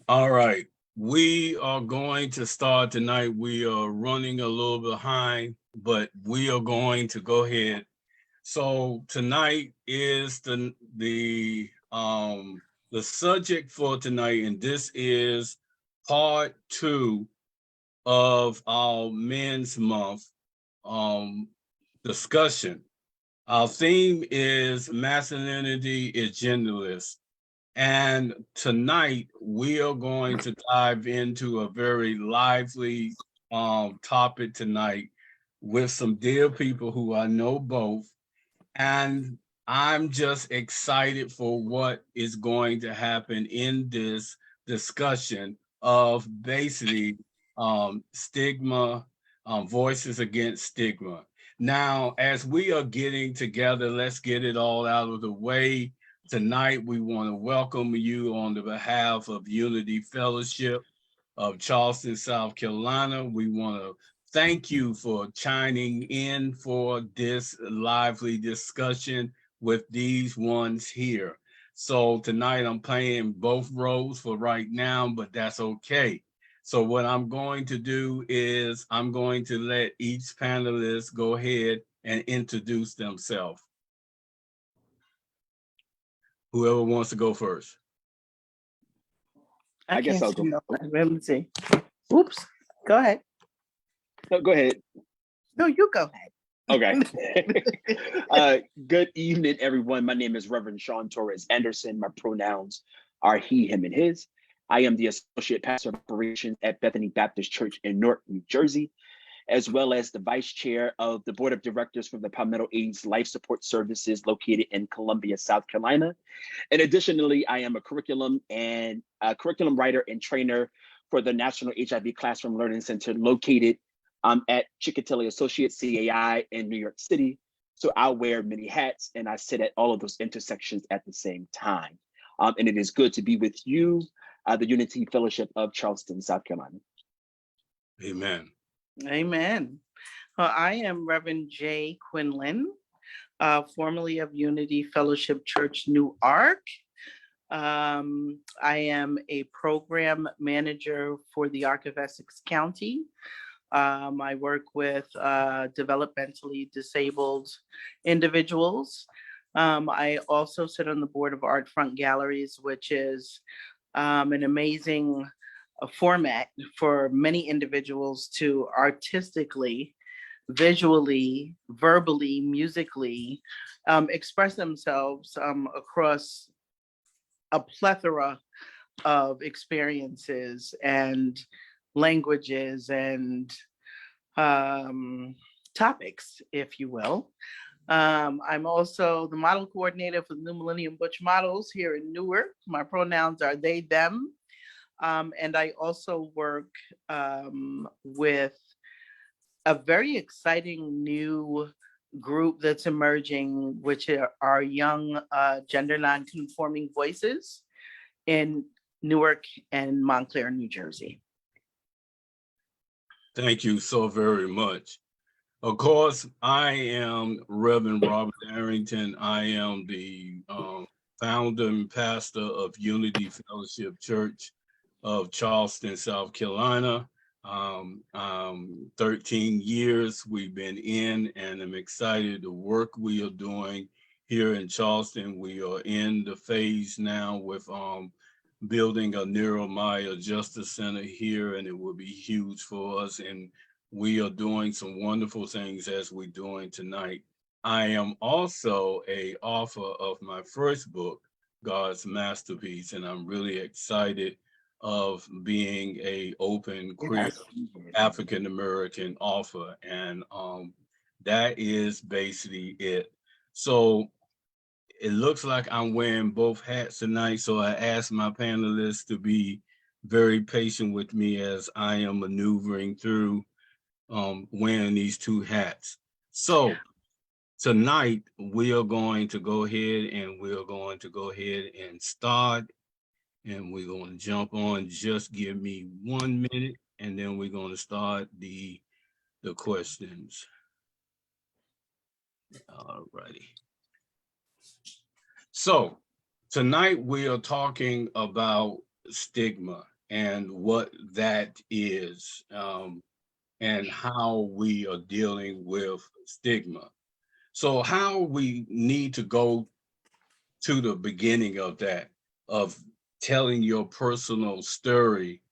All right. We are going to start tonight. We are running a little behind, but we are going to go ahead. So tonight is the subject for tonight, and this is part two of our Men's Month um discussion. Our theme is masculinity is genderless. And tonight we are going to dive into a very lively topic tonight with some dear people who I know both. And I'm just excited for what is going to happen in this discussion of basically stigma, voices against stigma. Now, as we are getting together, let's get it all out of the way. Tonight, we want to welcome you on the behalf of Unity Fellowship of Charleston, South Carolina. We want to thank you for chiming in for this lively discussion with these ones here. So tonight I'm playing both roles for right now, but that's okay. So what I'm going to do is I'm going to let each panelist go ahead and introduce themselves. Whoever wants to go first. I guess can't I'll see go. no. Let me see. Oops. Go ahead. No, go ahead. No, you go ahead. Okay. Good evening, everyone. My name is Reverend Sean Torres Anderson. My pronouns are he, him, and his. I am the Associate Pastor of Operations at Bethany Baptist Church in Newark, New Jersey, as well as the Vice Chair of the Board of Directors for the Palmetto AIDS Life Support Services located in Columbia, South Carolina. And additionally, I am a curriculum writer and trainer for the National HIV Classroom Learning Center located at Chickatelli Associates CAI in New York City. So I wear many hats and I sit at all of those intersections at the same time. And it is good to be with you, the Unity Fellowship of Charleston, South Carolina. Amen. Amen. Well, I am Reverend J. Quinlan, formerly of Unity Fellowship Church New Ark. I am a program manager for the Ark of Essex County. I work with developmentally disabled individuals. I also sit on the board of Art Front Galleries, which is an amazing format for many individuals to artistically, visually, verbally, musically express themselves across a plethora of experiences and languages and topics, if you will. I'm also the model coordinator for the New Millennium Butch Models here in Newark. My pronouns are they, them. And I also work with a very exciting new group that's emerging, which are young gender non-conforming voices in Newark and Montclair, New Jersey. Thank you so very much. Of course, I am Reverend Robert Arrington. I am the founder and pastor of Unity Fellowship Church of Charleston, South Carolina. 13 years we've been in, and I'm excited the work we are doing here in Charleston. We are in the phase now with building a Nehemiah Justice Center here, and it will be huge for us. And we are doing some wonderful things as we're doing tonight. I am also an author of my first book, God's Masterpiece, and I'm really excited of being a open, queer, African-American author. And that is basically it. So it looks like I'm wearing both hats tonight, so I asked my panelists to be very patient with me as I am maneuvering through wearing these two hats. So tonight we are going to go ahead and start, and we're going to jump on. Just give me 1 minute, and then we're going to start the questions. All righty. So tonight we are talking about stigma, and what that is, and how we are dealing with stigma. So how we need to go to the beginning of that, of telling your personal story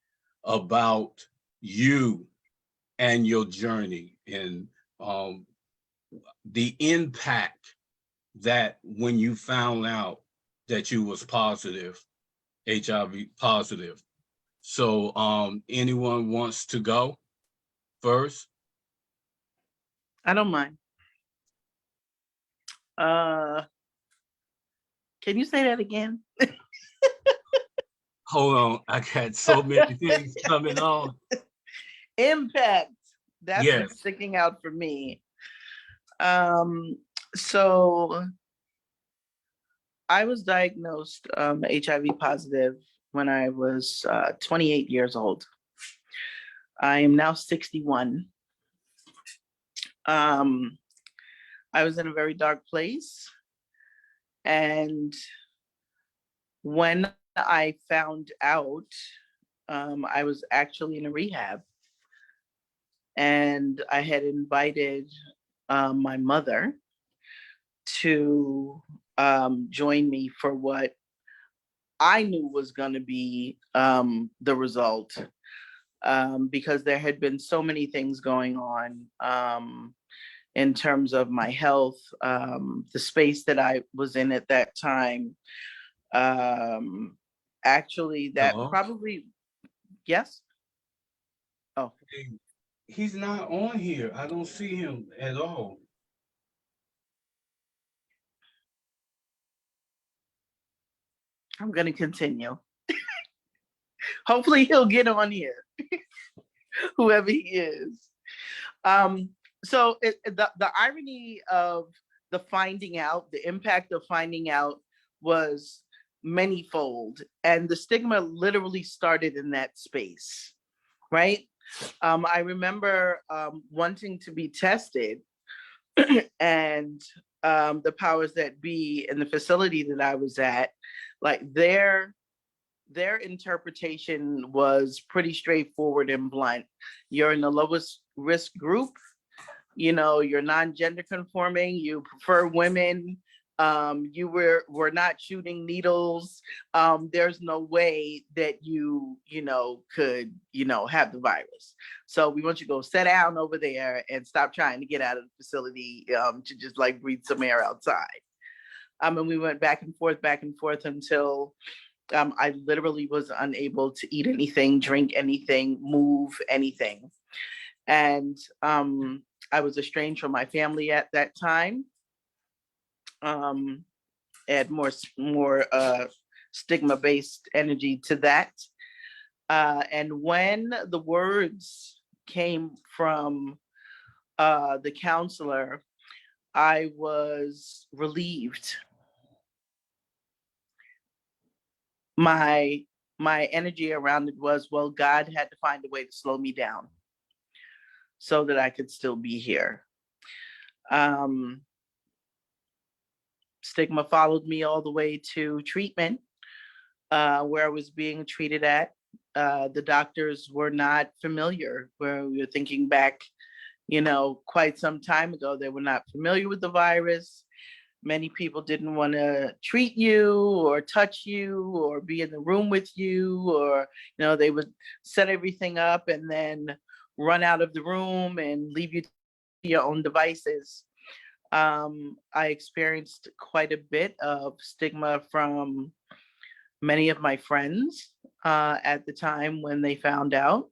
about you and your journey, and the impact that when you found out that you was positive, HIV positive. So anyone wants to go first? I don't mind. Can you say that again? Hold on, I got so many things coming on. Impact. That's Yes. what's sticking out for me. So I was diagnosed HIV positive when I was 28 years old. I am now 61. I was in a very dark place. And when I found out, I was actually in a rehab. And I had invited my mother to join me for what I knew was going to be the result, because there had been so many things going on in terms of my health, the space that I was in at that time. Actually, that Hello? probably, yes? Oh, Hey, he's not on here. I don't see him at all. I'm going to continue. Hopefully he'll get on here, whoever he is. So the irony of the finding out, the impact of finding out was manyfold. And the stigma literally started in that space, right? I remember wanting to be tested and the powers that be in the facility that I was at, like their interpretation was pretty straightforward and blunt. You're in the lowest risk group, you know, you're non-gender conforming, you prefer women, you were not shooting needles, there's no way that you could, have the virus. So we want you to go sit down over there and stop trying to get out of the facility to just like breathe some air outside. And we went back and forth until I literally was unable to eat anything, drink anything, move anything. And I was estranged from my family at that time. Add more stigma-based energy to that. And when the words came from the counselor, I was relieved. My energy around it was, well, God had to find a way to slow me down so that I could still be here. Stigma followed me all the way to treatment, where I was being treated at. The doctors were not familiar, where we were thinking back, quite some time ago, they were not familiar with the virus. Many people didn't want to treat you or touch you or be in the room with you, or, they would set everything up and then run out of the room and leave you to your own devices. I experienced quite a bit of stigma from many of my friends at the time when they found out.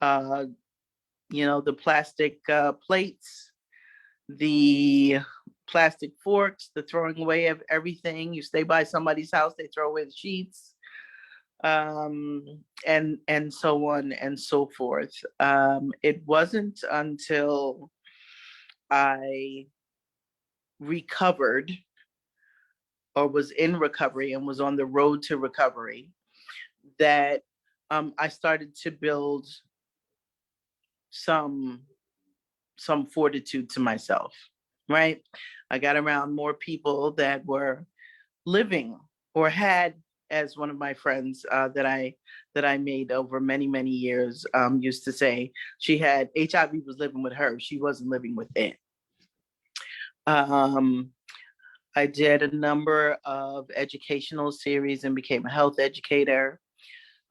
The plastic plates, the plastic forks, the throwing away of everything. You stay by somebody's house, they throw away the sheets, and so on and so forth. It wasn't until I recovered or was in recovery and was on the road to recovery that I started to build some fortitude to myself, right? I got around more people that were living or had as one of my friends that I made over many, many years used to say, she had HIV was living with her. She wasn't living with it. I did a number of educational series and became a health educator.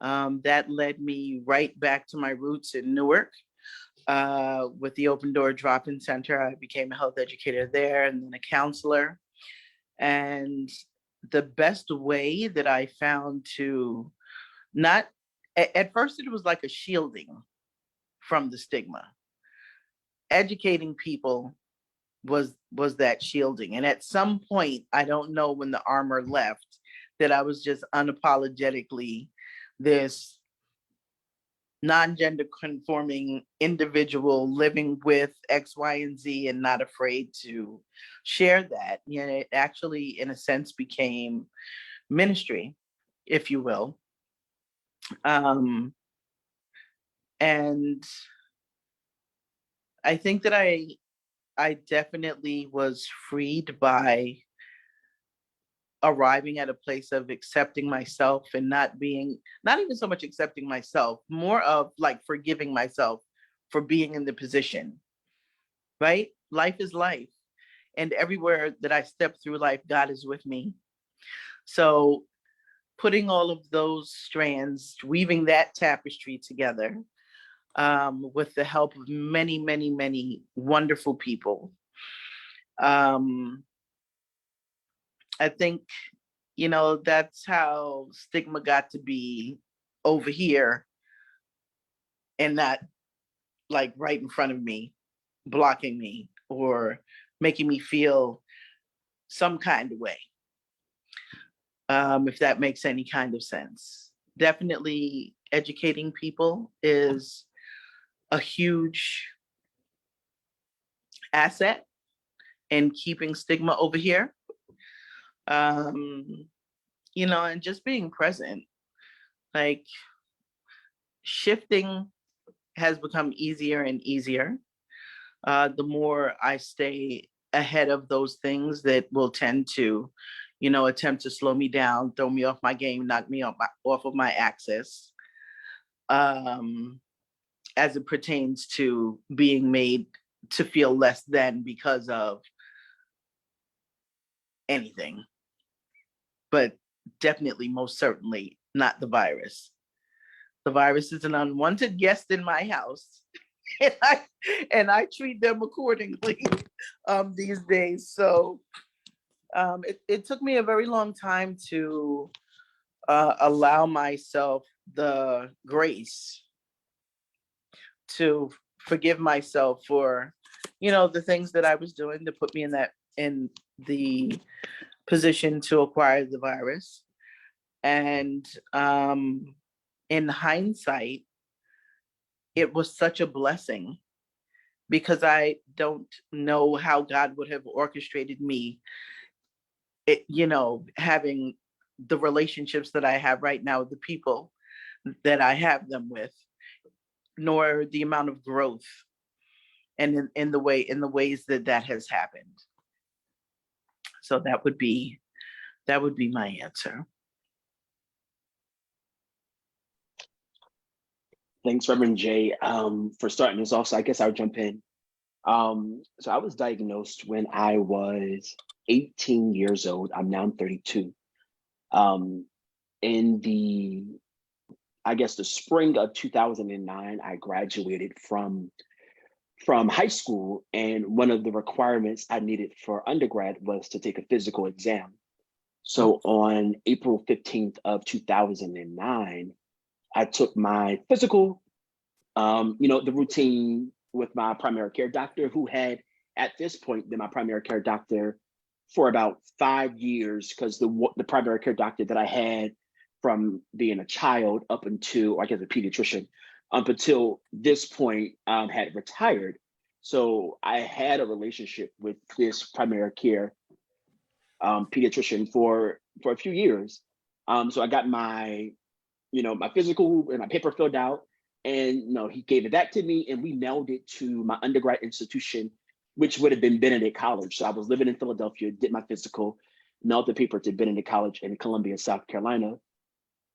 That led me right back to my roots in Newark. With the Open Door Drop-In Center, I became a health educator there and then a counselor. And the best way that I found to not, at first it was like a shielding from the stigma. Educating people was that shielding. And at some point, I don't know when the armor left, that I was just unapologetically this non-gender conforming individual living with X, Y, and Z and not afraid to share that. You know, it actually, in a sense, became ministry, if you will. And I think that I definitely was freed by arriving at a place of accepting myself and not even so much accepting myself, more of like forgiving myself for being in the position, right? Life is life. And everywhere that I step through life, God is with me. So putting all of those strands, weaving that tapestry together with the help of many, many, many wonderful people. I think, you know, that's how Stigma got to be over here and not like right in front of me, blocking me or making me feel some kind of way. If that makes any kind of sense. Definitely educating people is a huge asset in keeping stigma over here. You know, and just being present, like shifting has become easier and easier. The more I stay ahead of those things that will tend to, you know, attempt to slow me down, throw me off my game, knock me off of my axis, as it pertains to being made to feel less than because of anything, but definitely, most certainly not the virus. The virus is an unwanted guest in my house, and I treat them accordingly these days. So it took me a very long time to allow myself the grace to forgive myself for, you know, the things that I was doing to put me in the position to acquire the virus. And in hindsight, it was such a blessing because I don't know how God would have orchestrated me, you know, having the relationships that I have right now with the people that I have them with, nor the amount of growth and in the ways that has happened. So that would be my answer. Thanks, Reverend Jay, for starting us off. So I guess I'll jump in. So I was diagnosed when I was 18 years old. I'm now 32. In the spring of 2009, I graduated from high school, and one of the requirements I needed for undergrad was to take a physical exam. So on April 15th of 2009, I took my physical, you know, the routine with my primary care doctor, who had at this point been my primary care doctor for about 5 years, because the primary care doctor that I had from being a child up until, I guess, a pediatrician, up until this point, had retired. So I had a relationship with this primary care pediatrician for a few years. So I got my, you know, my physical and my paper filled out, and you know, he gave it back to me, and we mailed it to my undergrad institution, which would have been Benedict College. So I was living in Philadelphia, did my physical, mailed the paper to Benedict College in Columbia, South Carolina.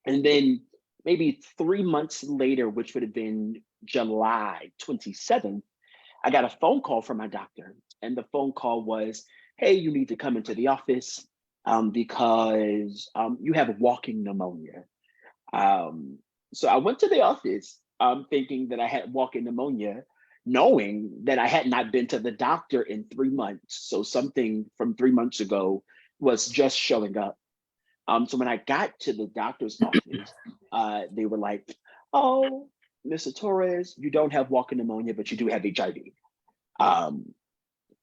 And then maybe 3 months later, which would have been July 27th, I got a phone call from my doctor. And the phone call was, hey, you need to come into the office because you have walking pneumonia. So I went to the office thinking that I had walking pneumonia, knowing that I had not been to the doctor in 3 months. So something from 3 months ago was just showing up. So when I got to the doctor's office, they were like, oh, Mr. Torres, you don't have walking pneumonia, but you do have HIV,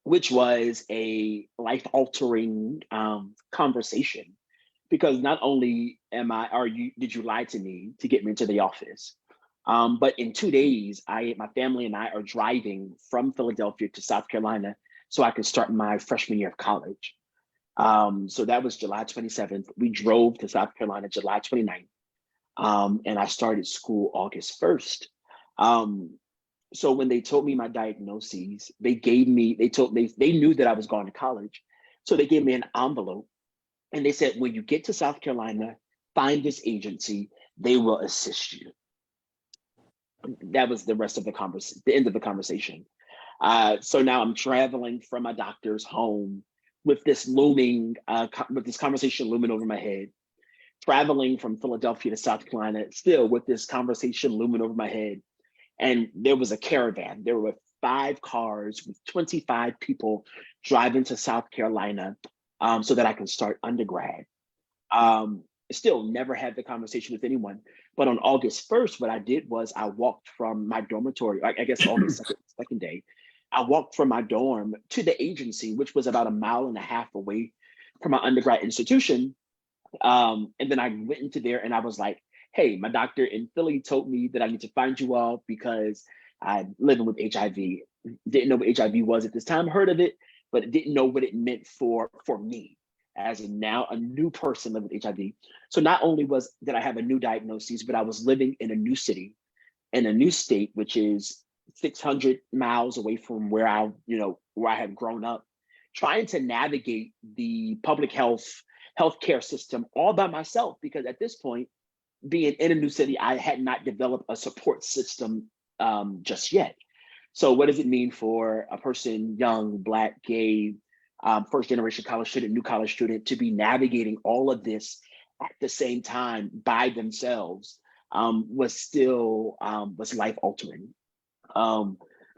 which was a life-altering conversation. Because not only did you lie to me to get me into the office, but in 2 days, my family and I are driving from Philadelphia to South Carolina so I could start my freshman year of college. So that was July 27th. We drove to South Carolina July 29th, and I started school August 1st. So when they told me my diagnoses, they knew that I was going to college. So they gave me an envelope and they said, when you get to South Carolina, find this agency, they will assist you. That was the rest of the end of the conversation. So now I'm traveling from my doctor's home with this conversation looming over my head, traveling from Philadelphia to South Carolina, still with this conversation looming over my head. And there was a caravan. There were 5 cars with 25 people driving to South Carolina so that I can start undergrad. Still never had the conversation with anyone. But on August 1st, what I did was I walked from my dormitory, I guess August second day, I walked from my dorm to the agency, which was about 1.5 miles away from my undergrad institution. And then I went into there and I was like, hey, my doctor in Philly told me that I need to find you all because I'm living with HIV. Didn't know what HIV was at this time, heard of it, but didn't know what it meant for me as now a new person living with HIV. So not only did I have a new diagnosis, but I was living in a new city, in a new state, which is 600 miles away from where I had grown up, trying to navigate the public healthcare system all by myself, because at this point, being in a new city, I had not developed a support system just yet. So what does it mean for a person, young, Black, gay, first generation college student, new college student, to be navigating all of this at the same time by themselves was life altering.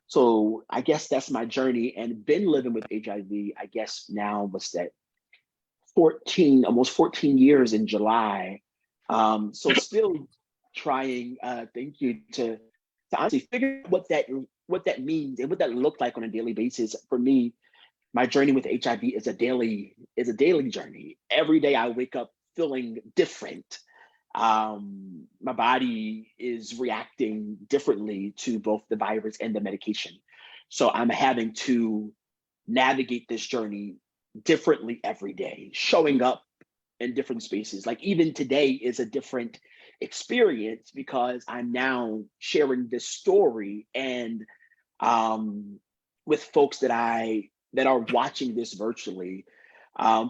So I guess that's my journey, and been living with HIV, I guess now was that almost 14 years in July. So still trying, thank you, to honestly figure out what that means and what that looked like on a daily basis. For me, my journey with HIV is a daily journey. Every day I wake up feeling different. My body is reacting differently to both the virus and the medication. So I'm having to navigate this journey differently every day, showing up in different spaces. Like even today is a different experience because I'm now sharing this story and with folks that are watching this virtually,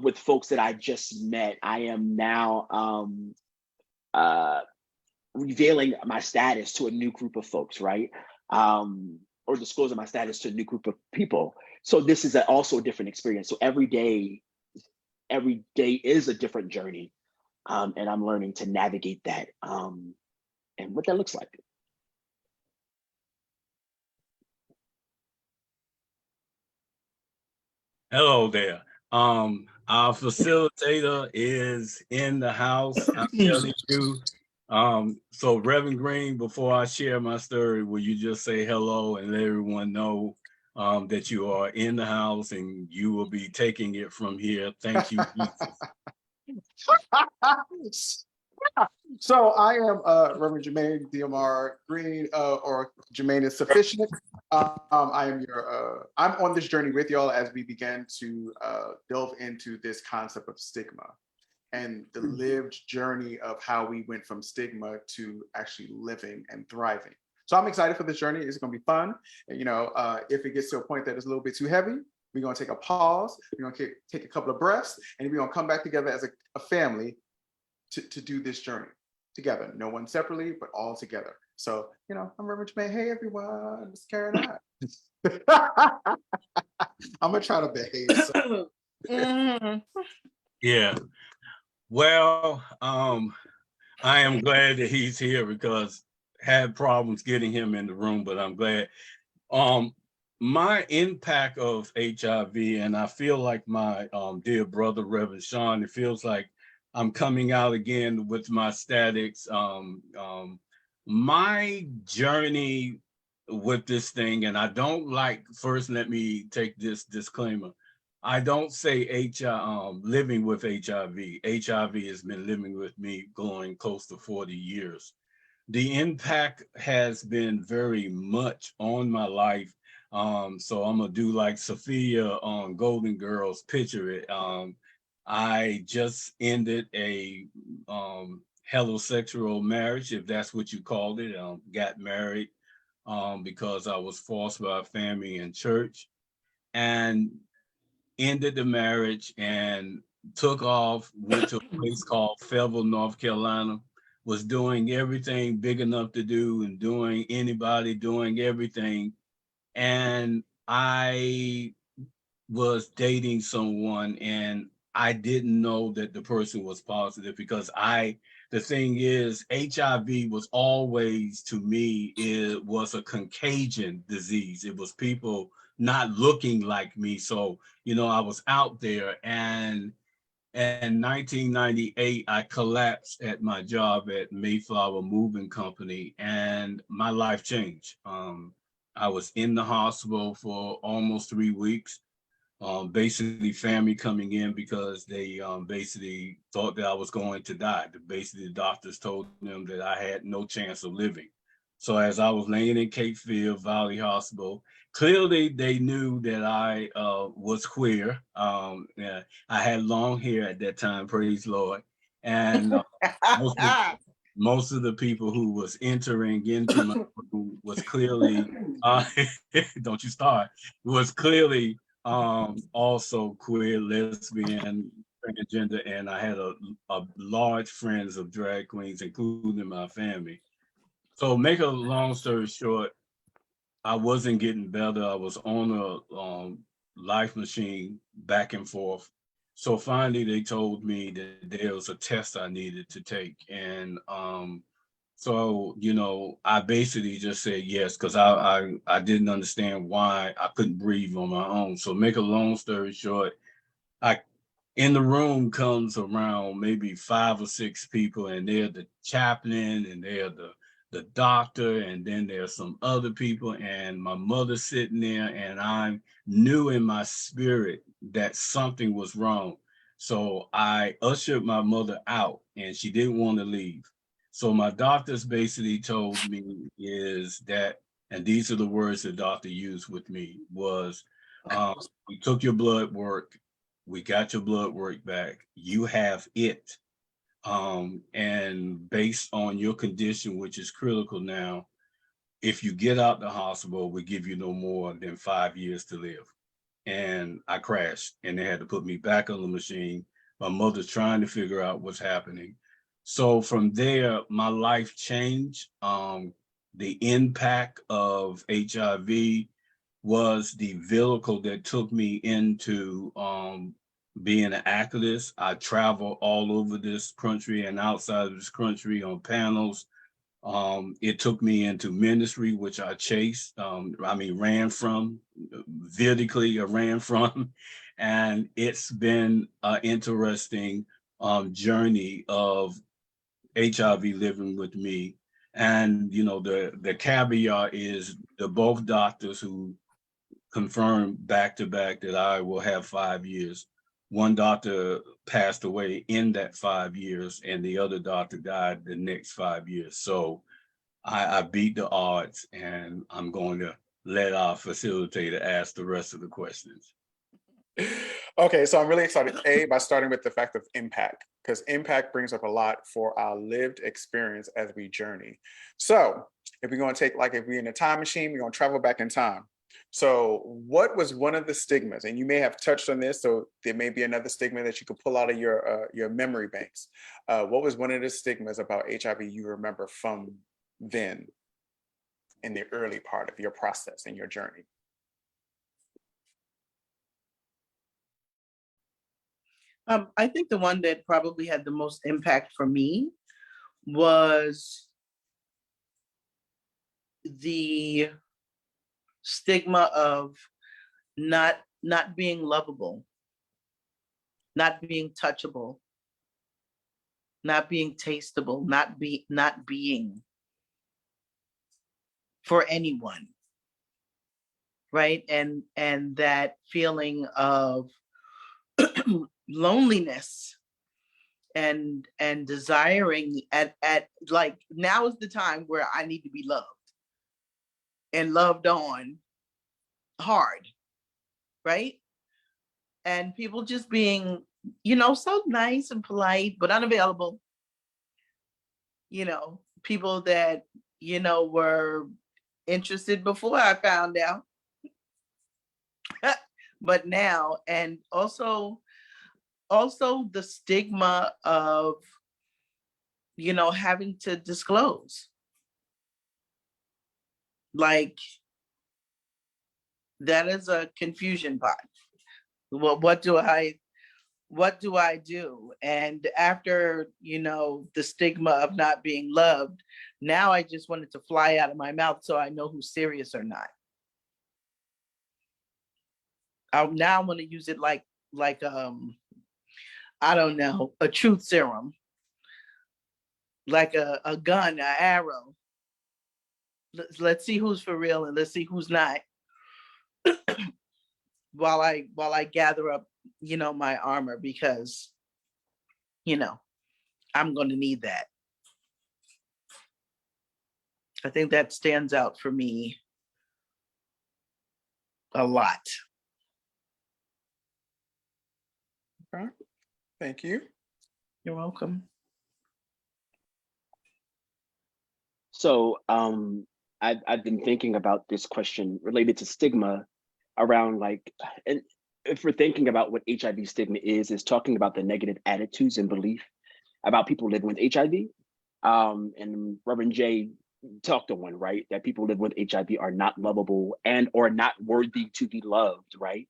with folks that I just met. I am now revealing my status to a new group of folks, right? Or disclosing my status to a new group of people. So this is also a different experience. So every day is a different journey. And I'm learning to navigate that and what that looks like. Hello there. Our facilitator is in the house. I'm telling you. So Reverend Green, before I share my story, will you just say hello and let everyone know that you are in the house and you will be taking it from here. Thank you, Jesus. So I am Reverend Jermaine DMR Green, or Jermaine is sufficient. I'm on this journey with y'all as we begin to delve into this concept of stigma and the lived journey of how we went from stigma to actually living and thriving. So I'm excited for this journey. It's going to be fun. And, if it gets to a point that it's a little bit too heavy, we're going to take a pause. We're going to take a couple of breaths, and we're going to come back together as a family to do this journey. together. No one separately, but all together. So, you know, I'm Reverend Jermaine. Hey, everyone, it's Karen. I'm gonna try to behave. So. Mhm. Yeah. Well, I am glad that he's here because had problems getting him in the room, but I'm glad. My impact of HIV, and I feel like my dear brother, Reverend Sean, it feels like I'm coming out again with my statics. My journey with this thing, and I don't like, first, let me take this disclaimer. I don't say living with HIV. HIV has been living with me going close to 40 years. The impact has been very much on my life. So I'm gonna do like Sophia on Golden Girls, picture it. I just ended a heterosexual marriage, if that's what you called it. Got married because I was forced by family and church, and ended the marriage and took off, went to a place called Fayetteville, North Carolina, was doing everything big enough to do and doing everything. And I was dating someone and I didn't know that the person was positive because the thing is, HIV was always, to me, it was a contagion disease. It was people not looking like me. So, you know, I was out there, and in 1998, I collapsed at my job at Mayflower Moving Company, and my life changed. I was in the hospital for almost 3 weeks. Basically, family coming in because they basically thought that I was going to die. Basically, the doctors told them that I had no chance of living. So as I was laying in Cape Fear Valley Hospital, clearly they knew that I was queer. Yeah, I had long hair at that time, praise Lord. And most, of, most of the people who was entering into my room was clearly, don't you start, was clearly also queer, lesbian, transgender, and I had a large friends of drag queens, including my family. So make a long story short, I wasn't getting better. I was on a life machine back and forth. So finally, they told me that there was a test I needed to take, and so you know, I basically just said yes because I didn't understand why I couldn't breathe on my own. So make a long story short, I in the room comes around maybe 5 or 6 people, and they're the chaplain, and they're the doctor, and then there's some other people, and my mother sitting there, and I knew in my spirit that something was wrong. So I ushered my mother out, and she didn't want to leave. So my doctors basically told me is that, and these are the words the doctor used with me, was we took your blood work, we got your blood work back, you have it. And based on your condition, which is critical now, if you get out the hospital, we give you no more than 5 years to live. And I crashed, and they had to put me back on the machine. My mother's trying to figure out what's happening. So from there, my life changed. The impact of HIV was the vehicle that took me into being an activist. I travel all over this country and outside of this country on panels. It took me into ministry, which I chased, ran from, vertically I ran from. And it's been an interesting journey of HIV living with me. And, you know, the caveat is the both doctors who confirmed back to back that I will have 5 years. One doctor passed away in that 5 years, and the other doctor died the next 5 years. So I beat the odds, and I'm going to let our facilitator ask the rest of the questions. Okay, so I'm really excited, by starting with the fact of impact, because impact brings up a lot for our lived experience as we journey. So if we're going to take, like, if we're in a time machine, we're going to travel back in time. So what was one of the stigmas? And you may have touched on this, so there may be another stigma that you could pull out of your memory banks. What was one of the stigmas about HIV you remember from then in the early part of your process and your journey? I think the one that probably had the most impact for me was the stigma of not being lovable, not being touchable, not being tasteable, not being for anyone, right? And that feeling of loneliness and desiring at like, now is the time where I need to be loved and loved on hard, right? And people just being, so nice and polite, but unavailable. People that, were interested before I found out, but now, and also the stigma of, having to disclose. Like, that is a confusion pot. Well, what do I do? And after, the stigma of not being loved, now I just want it to fly out of my mouth so I know who's serious or not. I now want to use it like I don't know, a truth serum, like a gun, an arrow. Let's see who's for real and let's see who's not. while I gather up, my armor, because, I'm going to need that. I think that stands out for me a lot. Okay. Thank you. You're welcome. So I've been thinking about this question related to stigma around and if we're thinking about what HIV stigma is talking about the negative attitudes and belief about people living with HIV. And Reverend J talked on one, right? That people living with HIV are not lovable and or not worthy to be loved, right?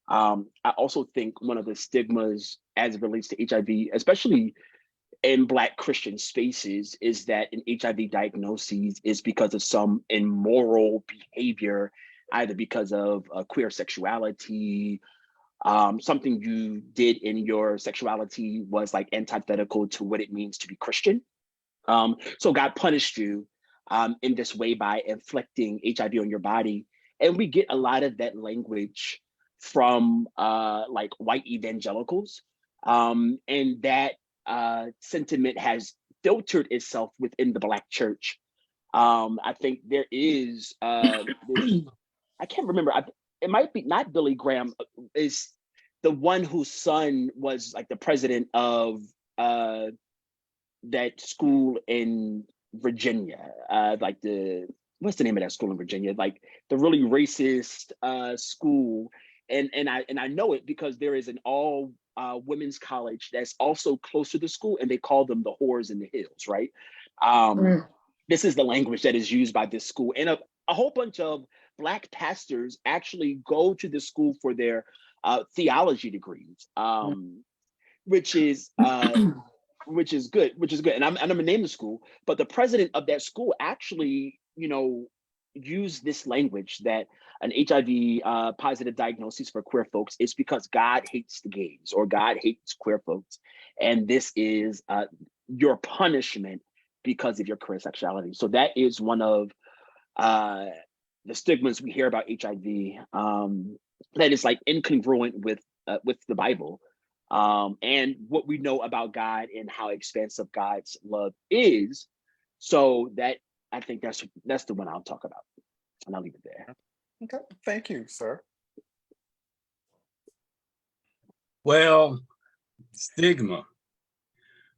I also think one of the stigmas as it relates to HIV, especially in Black Christian spaces, is that an HIV diagnosis is because of some immoral behavior, either because of queer sexuality, something you did in your sexuality was like antithetical to what it means to be Christian. So God punished you in this way by inflicting HIV on your body. And we get a lot of that language from like white evangelicals. And that sentiment has filtered itself within the Black church. I think there is, I can't remember, it might be not Billy Graham, is the one whose son was like the president of that school in Virginia, like what's the name of that school in Virginia? Like the really racist school. And I know it because there is an all women's college that's also close to the school, and they call them the whores in the hills, right? This is the language that is used by this school. And a whole bunch of Black pastors actually go to the school for their theology degrees, which is good. And I'm gonna name the school, but the president of that school actually, used this language that an HIV positive diagnosis for queer folks is because God hates the gays or God hates queer folks, and this is your punishment because of your queer sexuality. So that is one of the stigmas we hear about HIV, that is like incongruent with the Bible, and what we know about God and how expansive God's love is. So that, I think that's the one I'll talk about, and I'll leave it there. Okay, thank you, sir. Well, stigma.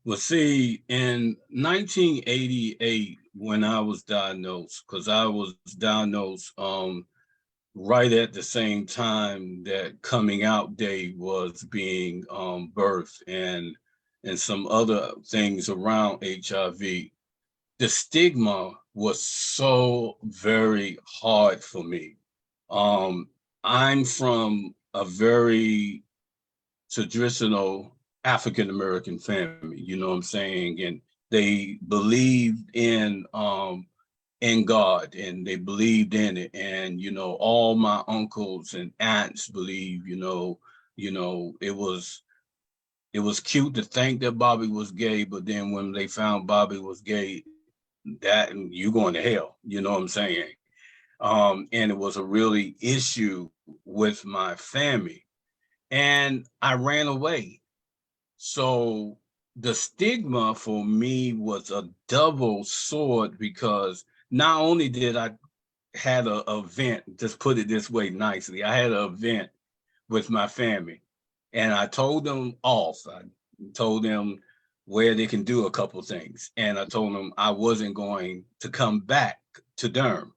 Well, see, in 1988, when I was diagnosed, because I was diagnosed right at the same time that coming out day was being birthed and some other things around HIV. The stigma was so very hard for me. I'm from a very traditional African American family, you know what I'm saying? And they believed in God and they believed in it. And all my uncles and aunts believe, it was cute to think that Bobby was gay, but then when they found Bobby was gay, that you going to hell, you know what I'm saying? And it was a really issue with my family. And I ran away. So the stigma for me was a double sword because not only did I had an event, just put it this way nicely, I had an event with my family and I told them off. I told them where they can do a couple things. And I told them I wasn't going to come back to Durham.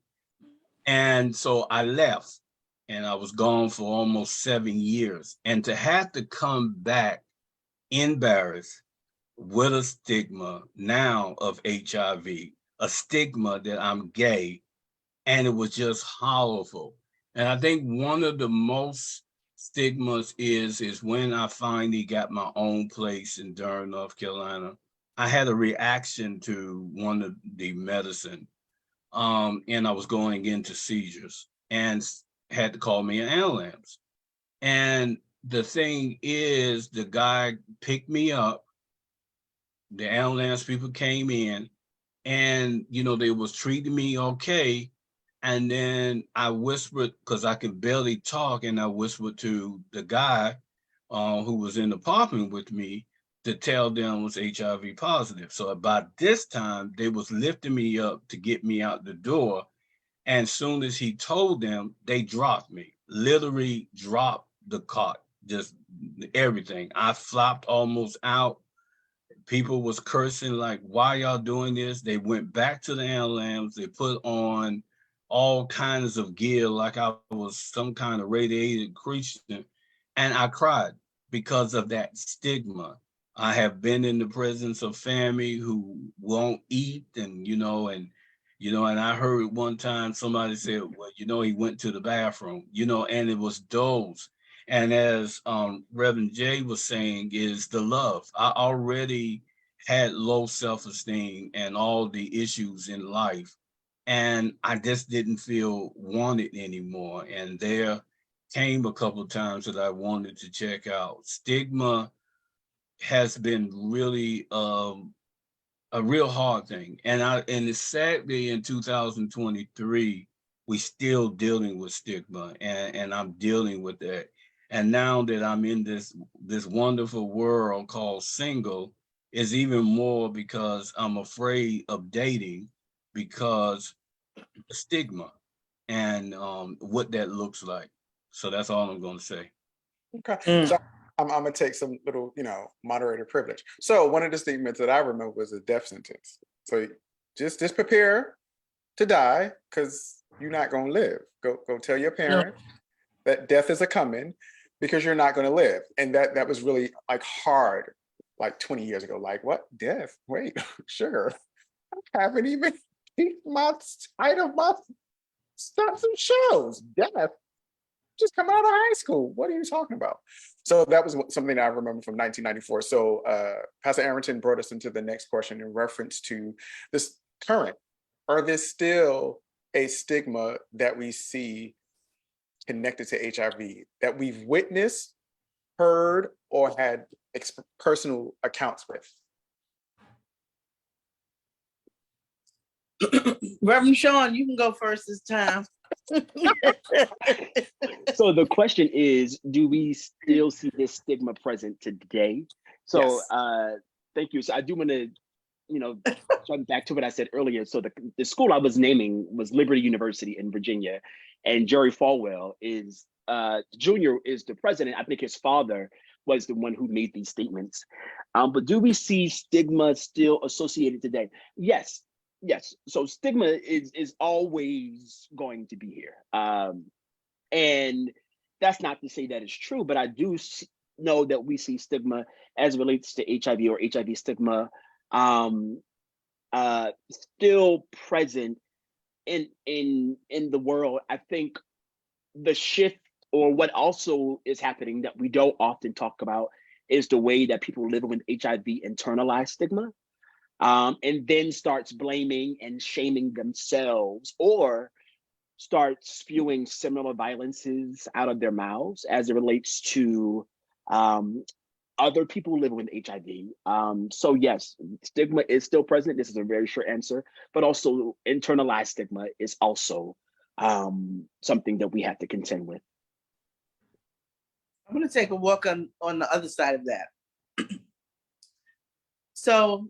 And so I left and I was gone for almost 7 years. And to have to come back embarrassed with a stigma now of HIV, a stigma that I'm gay, and it was just horrible. And I think one of the most stigmas is when I finally got my own place in Durham, North Carolina, I had a reaction to one of the medicine, and I was going into seizures and had to call me an ambulance. And the thing is, the guy picked me up, the ambulance people came in, and they was treating me okay. And then I whispered, because I could barely talk, and I whispered to the guy who was in the apartment with me to tell them I was HIV positive. So about this time, they was lifting me up to get me out the door. And soon as he told them, they dropped me, literally dropped the cot, just everything. I flopped almost out. People was cursing like, why y'all doing this? They went back to the ambulance. They put on all kinds of gear like I was some kind of radiated Christian. And I cried because of that stigma. I have been in the presence of family who won't eat and I heard one time somebody said, well, he went to the bathroom, and it was those. And as Reverend Jay was saying, is the love. I already had low self-esteem and all the issues in life. And I just didn't feel wanted anymore. And there came a couple of times that I wanted to check out. Stigma has been really a real hard thing. And it's sadly in 2023, we still dealing with stigma and I'm dealing with that. And now that I'm in this wonderful world called single, is even more because I'm afraid of dating because the stigma and what that looks like. So that's all I'm going to say. Okay. So I'm gonna take some little, moderator privilege. So one of the statements that I remember was a death sentence. So just prepare to die because you're not gonna live. Go tell your parent that death is a coming because you're not gonna live. And that was really like hard, like 20 years ago. Like what? Death? Wait, sugar. I haven't even peaked my height of my stunts and shows. Death. Just coming out of high school. What are you talking about? So that was something I remember from 1994. So Pastor Arrington brought us into the next question in reference to this current. Are there still a stigma that we see connected to HIV that we've witnessed, heard, or had personal accounts with? Reverend Sean, you can go first this time. So the question is, do we still see this stigma present today? So Yes. thank you. So I do want to, jump back to what I said earlier. So the school I was naming was Liberty University in Virginia, and Jerry Falwell is Jr. is the president. I think his father was the one who made these statements. But do we see stigma still associated today? Yes. So stigma is always going to be here. And that's not to say that it's true, but I do know that we see stigma as it relates to HIV or HIV stigma still present in the world. I think the shift, or what also is happening that we don't often talk about, is the way that people living with HIV internalize stigma, and then starts blaming and shaming themselves, or starts spewing similar violences out of their mouths as it relates to other people living with HIV. So yes, stigma is still present. This is a very short answer, but also internalized stigma is also something that we have to contend with. I'm going to take a walk on the other side of that. So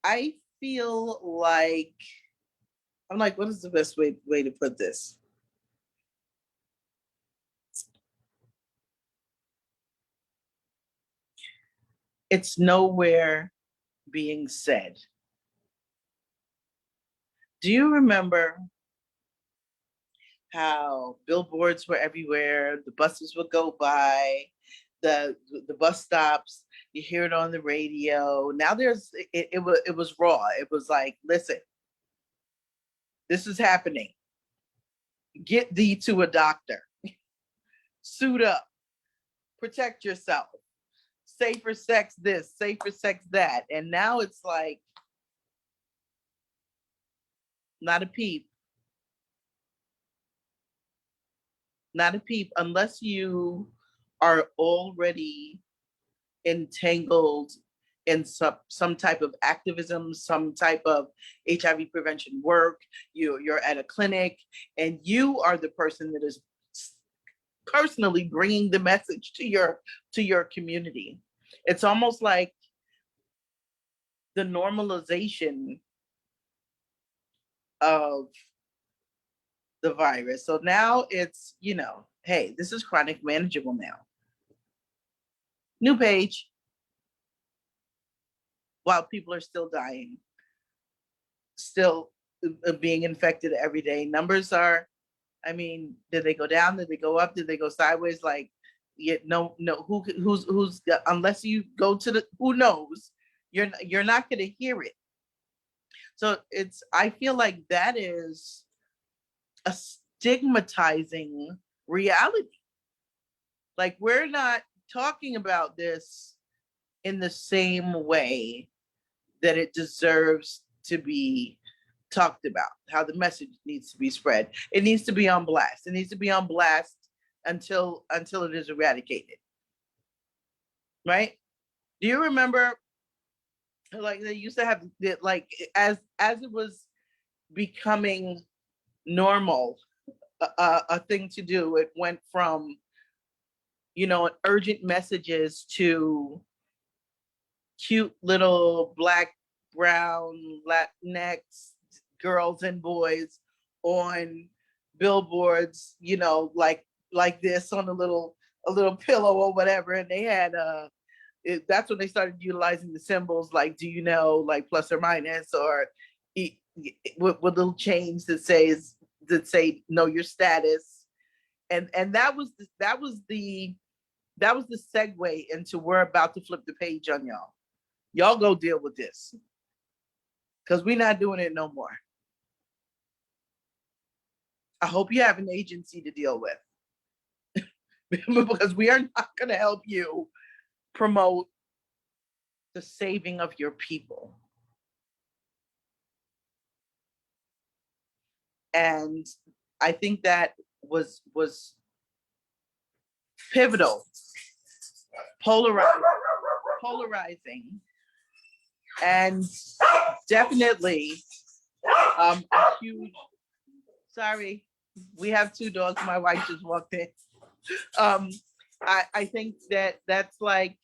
I feel like, I'm like, what is the best way to put this? It's nowhere being said. Do you remember how billboards were everywhere? The buses would go by, the bus stops, you hear it on the radio. Now it was raw. It was like, listen, this is happening. Get thee to a doctor. Suit up. Protect yourself. Safer sex this, safer sex that. And now it's like, not a peep. Not a peep, unless you are already entangled in some type of activism, some type of HIV prevention work. You're at a clinic and you are the person that is personally bringing the message to your community. It's almost like the normalization of the virus. So now it's, hey, this is chronic manageable now. New page. While people are still dying, still being infected every day. Numbers are, did they go down? Did they go up? Did they go sideways? Like, who's unless you go to the, who knows, you're not going to hear it. So I feel like that is a stigmatizing reality. Like, we're not talking about this in the same way that it deserves to be talked about, how the message needs to be spread. It needs to be on blast. It needs to be on blast until it is eradicated. Right? Do you remember, like, they used to have, like, as it was becoming normal, a thing to do, it went from, urgent messages to cute little Black, brown, Latinx girls and boys on billboards, like this on a little pillow or whatever. And they had that's when they started utilizing the symbols like, do you know, like plus or minus, or with little chains that say know your status. And that was the segue into, we're about to flip the page on y'all. Y'all go deal with this, because we're not doing it no more. I hope you have an agency to deal with, because we are not going to help you promote the saving of your people. And I think that was pivotal, polarizing, and definitely a huge, sorry, we have two dogs, my wife just walked in. I think that's like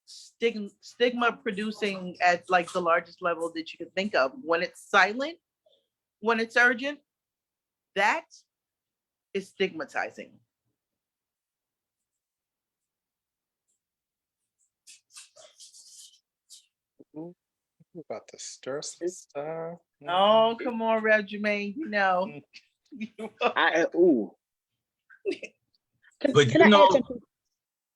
stigma producing at like the largest level that you can think of. When it's silent, when it's urgent, that is stigmatizing. We're about to stir some stuff. Oh, come on, Rev Jermaine, you know. Ooh. But Can you I know, add something?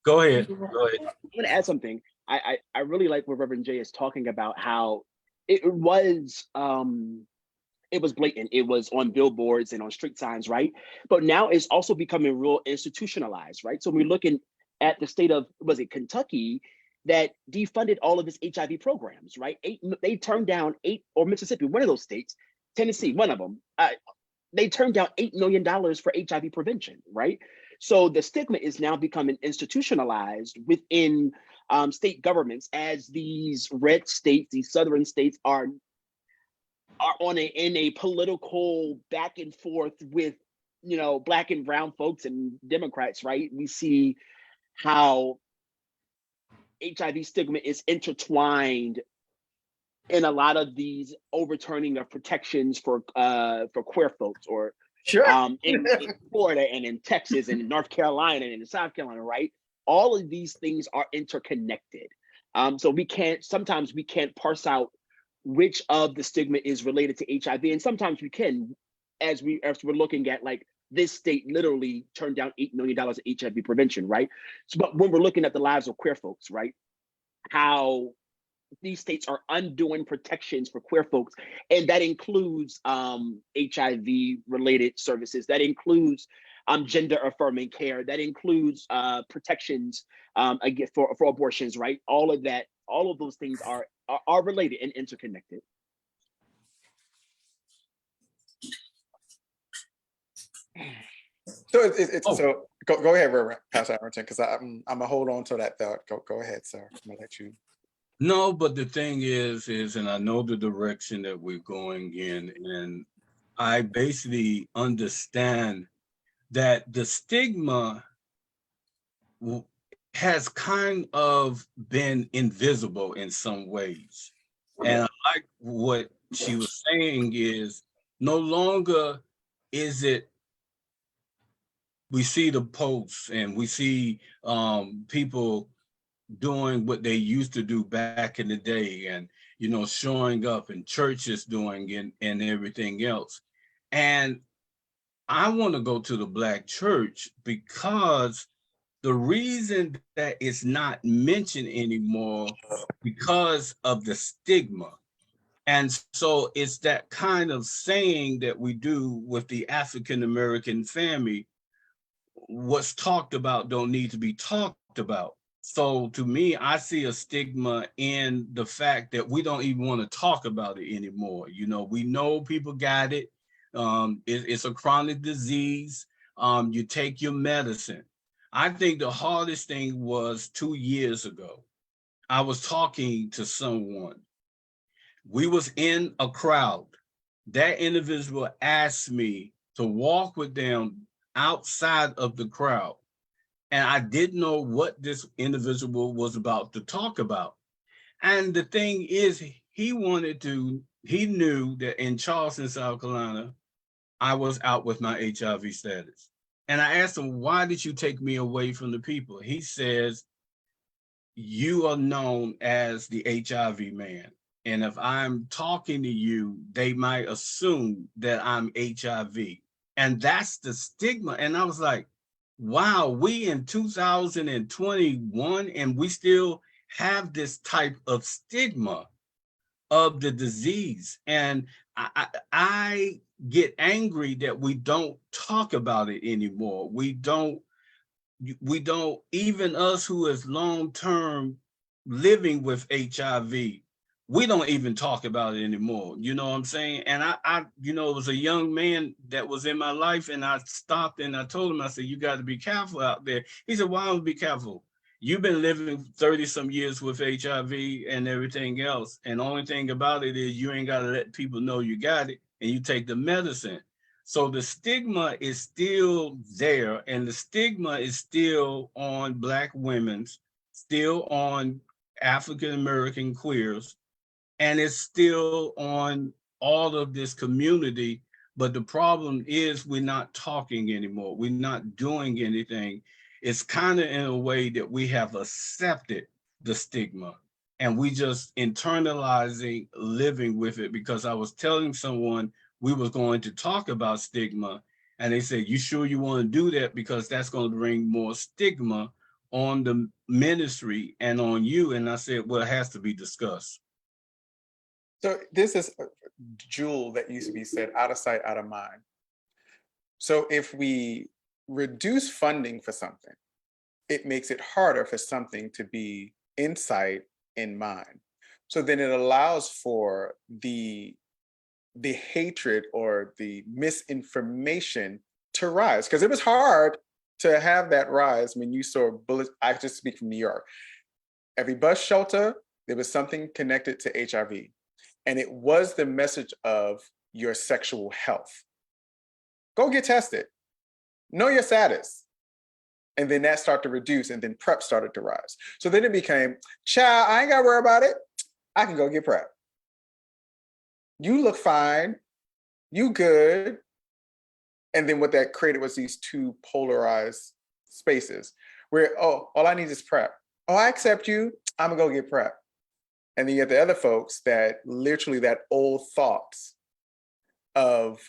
go ahead. Go ahead. I'm gonna add something. I really like what Reverend Jay is talking about, how it was blatant. It was on billboards and on street signs, right? But now it's also becoming real institutionalized, right? So we're looking at the state of, was it Kentucky, that defunded all of its HIV programs, right? They turned down or Mississippi, one of those states, Tennessee, one of them. They turned down $8 million for HIV prevention, right? So the stigma is now becoming institutionalized within state governments, as these red states, these southern states are in a political back and forth with, Black and brown folks and Democrats, right? We see how HIV stigma is intertwined in a lot of these overturning of protections for queer folks, or Sure. in Florida and in Texas and in North Carolina and in South Carolina, right? All of these things are interconnected. So sometimes we can't parse out which of the stigma is related to HIV, and sometimes we can, as we're looking at, like, this state literally turned down $8 million in HIV prevention, right? So, but when we're looking at the lives of queer folks, right, how these states are undoing protections for queer folks, and that includes HIV related services, that includes gender affirming care, that includes protections again for abortions, right? All of those things are related and interconnected. So so go ahead, Reverend Pastor Arrington, because I'm gonna hold on to that thought. Go ahead, sir. I'm gonna let you. No, but the thing is, and I know the direction that we're going in, and I basically understand that the stigma has kind of been invisible in some ways. And I like what she was saying is, no longer is it, we see the posts and we see people doing what they used to do back in the day, and showing up in churches doing and everything else. And I want to go to the Black church because the reason that it's not mentioned anymore, because of the stigma. And so it's that kind of saying that we do with the African American family: what's talked about don't need to be talked about. So to me, I see a stigma in the fact that we don't even want to talk about it anymore. We know people got it. It's a chronic disease. You take your medicine. I think the hardest thing was 2 years ago. I was talking to someone. We was in a crowd. That individual asked me to walk with them outside of the crowd. And I didn't know what this individual was about to talk about. And the thing is, he knew that in Charleston, South Carolina, I was out with my HIV status. And I asked him, why did you take me away from the people? He says, you are known as the HIV man. And if I'm talking to you, they might assume that I'm HIV. And that's the stigma. And I was like, wow, we in 2021 and we still have this type of stigma of the disease. And I get angry that we don't talk about it anymore. We don't, even us who is long-term living with HIV, we don't even talk about it anymore. You know what I'm saying? And I it was a young man that was in my life, and I stopped and I told him, I said, you got to be careful out there. He said, why don't be careful? You've been living 30 some years with HIV and everything else. And the only thing about it is you ain't got to let people know you got it, and you take the medicine. So the stigma is still there, and the stigma is still on Black women, still on African-American queers, and it's still on all of this community. But the problem is we're not talking anymore. We're not doing anything. It's kind of in a way that we have accepted the stigma. and we just internalizing living with it, because I was telling someone we was going to talk about stigma, and they said, you sure you want to do that, because that's going to bring more stigma on the ministry and on you? And I said, well, it has to be discussed. So this is a jewel that used to be said, out of sight, out of mind. So if we reduce funding for something, it makes it harder for something to be in sight, in mind. So then it allows for the hatred or the misinformation to rise, because it was hard to have that rise when you saw bullets. I just speak from New York. Every bus shelter, there was something connected to HIV. And it was the message of your sexual health. Go get tested. Know your status. And then that started to reduce, and then PrEP started to rise. So then it became, child, I ain't got to worry about it. I can go get PrEP. You look fine. You good. And then what that created was these two polarized spaces where, oh, all I need is PrEP. Oh, I accept you. I'm going to go get PrEP. And then you have the other folks that literally that old thoughts of,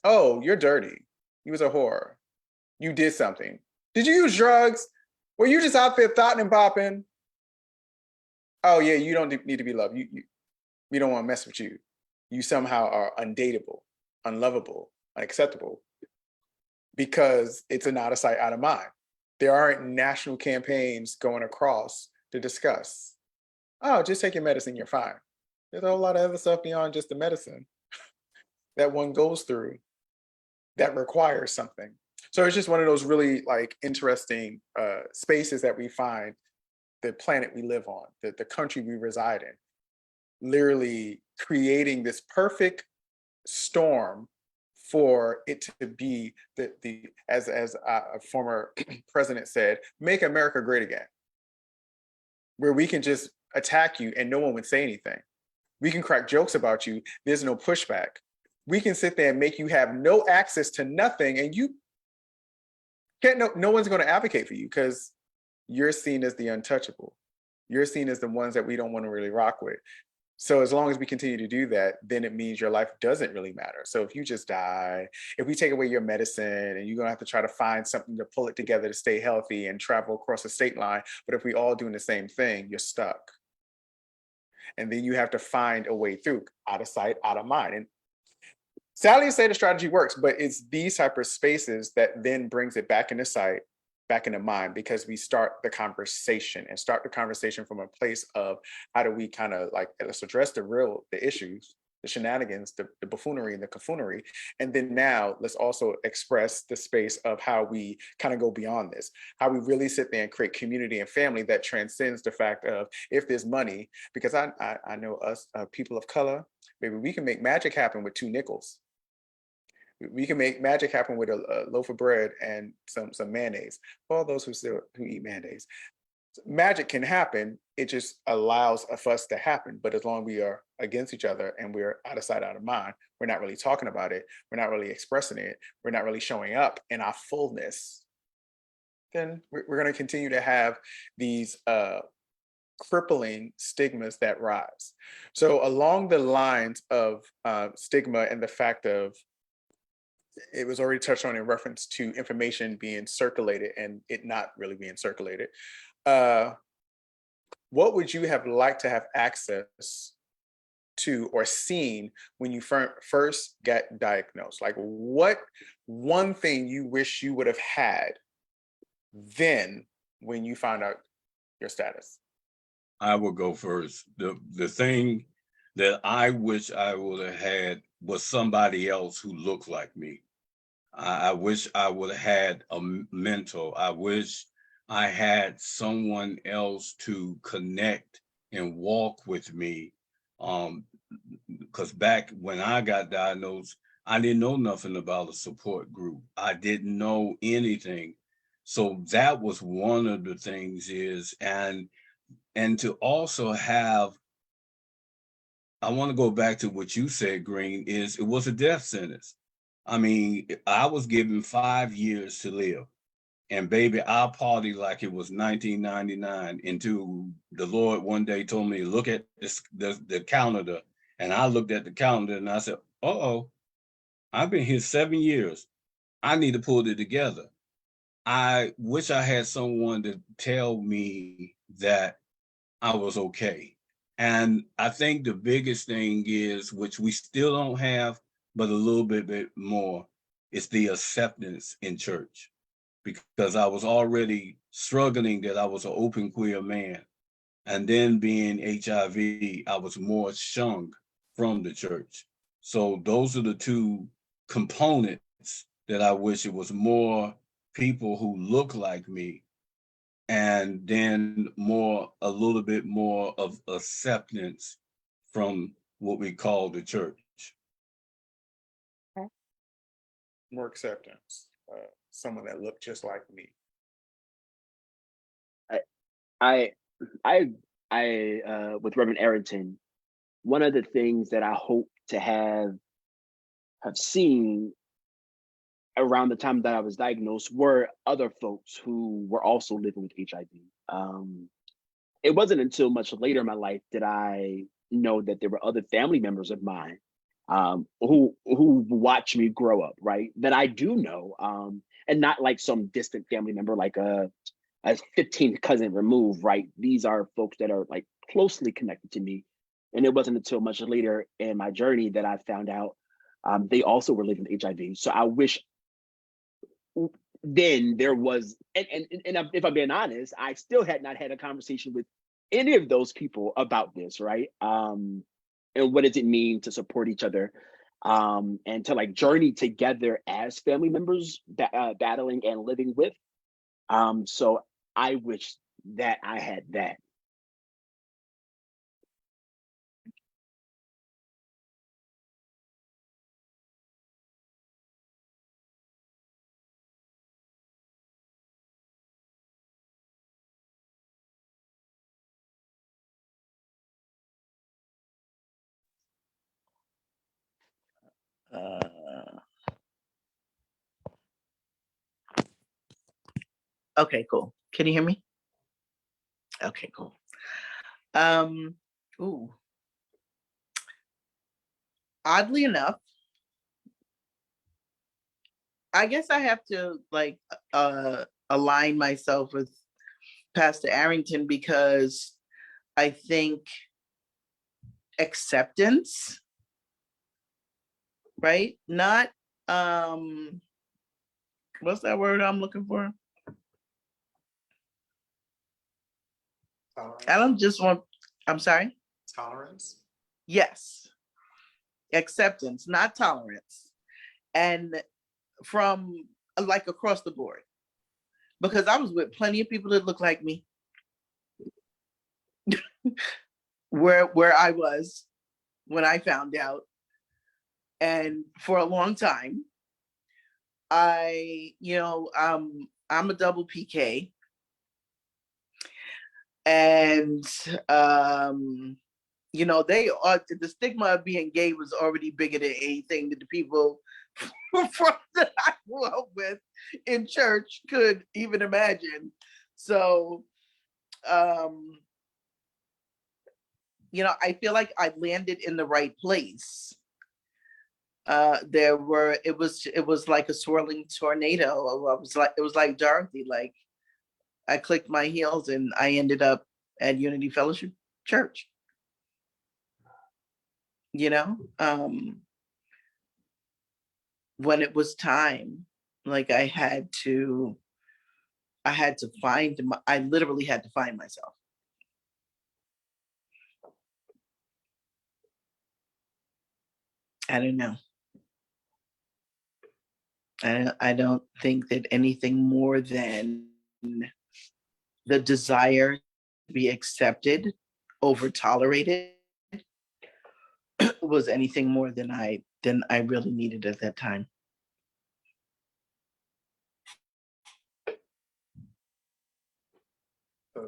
oh, you're dirty. You was a whore. You did something. Did you use drugs? Were you just out there thoughting and popping? Oh yeah, you don't need to be loved. We don't want to mess with you. You somehow are undateable, unlovable, unacceptable, because it's an out of sight, out of mind. There aren't national campaigns going across to discuss, oh, just take your medicine, you're fine. There's a whole lot of other stuff beyond just the medicine that one goes through that requires something. So it's just one of those really like interesting spaces that we find the planet we live on, the country we reside in, literally creating this perfect storm for it to be as a former president said, make America great again, where we can just attack you and no one would say anything. We can crack jokes about you. There's no pushback. We can sit there and make you have no access to nothing, and you can't. No one's going to advocate for you because you're seen as the untouchable. You're seen as the ones that we don't want to really rock with. So as long as we continue to do that, then it means your life doesn't really matter. So if you just die, if we take away your medicine and you're going to have to try to find something to pull it together to stay healthy and travel across the state line, but if we all doing the same thing, you're stuck. And then you have to find a way through, out of sight, out of mind. And sadly to say the strategy works, but it's these type of spaces that then brings it back into sight, back into mind, because we start the conversation from a place of how do we kind of like, let's address the issues, the shenanigans, the buffoonery and the caffoonery. And then now let's also express the space of how we kind of go beyond this, how we really sit there and create community and family that transcends the fact of if there's money, because I know us people of color, maybe we can make magic happen with 2 nickels. We can make magic happen with a loaf of bread and some mayonnaise. For all those who eat mayonnaise, magic can happen. It just allows of us to happen. But as long as we are against each other and we're out of sight, out of mind, we're not really talking about it. We're not really expressing it. We're not really showing up in our fullness. Then we're going to continue to have these crippling stigmas that rise. So along the lines of stigma and the fact of, it was already touched on in reference to information being circulated and it not really being circulated. What would you have liked to have access to or seen when you first got diagnosed? Like, what one thing you wish you would have had then when you found out your status? I will go first. The thing that I wish I would have had was somebody else who looked like me. I wish I would have had a mentor. I wish I had someone else to connect and walk with me. Because back when I got diagnosed, I didn't know nothing about a support group. I didn't know anything. So that was one of the things and to also have, I want to go back to what you said, Green, it was a death sentence. I mean, I was given 5 years to live. And baby, I party like it was 1999 until the Lord one day told me, look at the calendar. And I looked at the calendar and I said, uh-oh, I've been here 7 years. I need to pull it together. I wish I had someone to tell me that I was okay. And I think the biggest thing is, which we still don't have, but a little bit more, is the acceptance in church. Because I was already struggling that I was an open queer man. And then being HIV, I was more shunned from the church. So those are the two components that I wish it was more people who look like me, and then a little bit more of acceptance from what we call the church. More acceptance. Someone that looked just like me. I with Reverend Arrington, one of the things that I hope to have seen around the time that I was diagnosed were other folks who were also living with HIV. It wasn't until much later in my life that I know that there were other family members of mine who watched me grow up, right? That I do know, and not like some distant family member, like a 15th cousin removed, right? These are folks that are like closely connected to me. And it wasn't until much later in my journey that I found out they also were living with HIV. So I wish then there was, and if I'm being honest, I still had not had a conversation with any of those people about this, right? And what does it mean to support each other and to like journey together as family members battling and living with. So I wish that I had that. Okay, cool. Can you hear me? Okay, cool. Ooh. Oddly enough, I guess I have to like align myself with Pastor Arrington because I think acceptance, right? Not what's that word I'm looking for? Tolerance. I don't just want, I'm sorry? Tolerance. Yes. Acceptance, not tolerance. And from like across the board. Because I was with plenty of people that look like me. where I was when I found out. And for a long time, I'm a double PK. And they are, the stigma of being gay was already bigger than anything that the people that I grew up with in church could even imagine. So I feel like I landed in the right place. It was like a swirling tornado. It was like Dorothy, like I clicked my heels and I ended up at Unity Fellowship Church. When it was time, like I literally had to find myself. I don't know. I don't think that anything more than the desire to be accepted over tolerated was anything more than I really needed at that time. So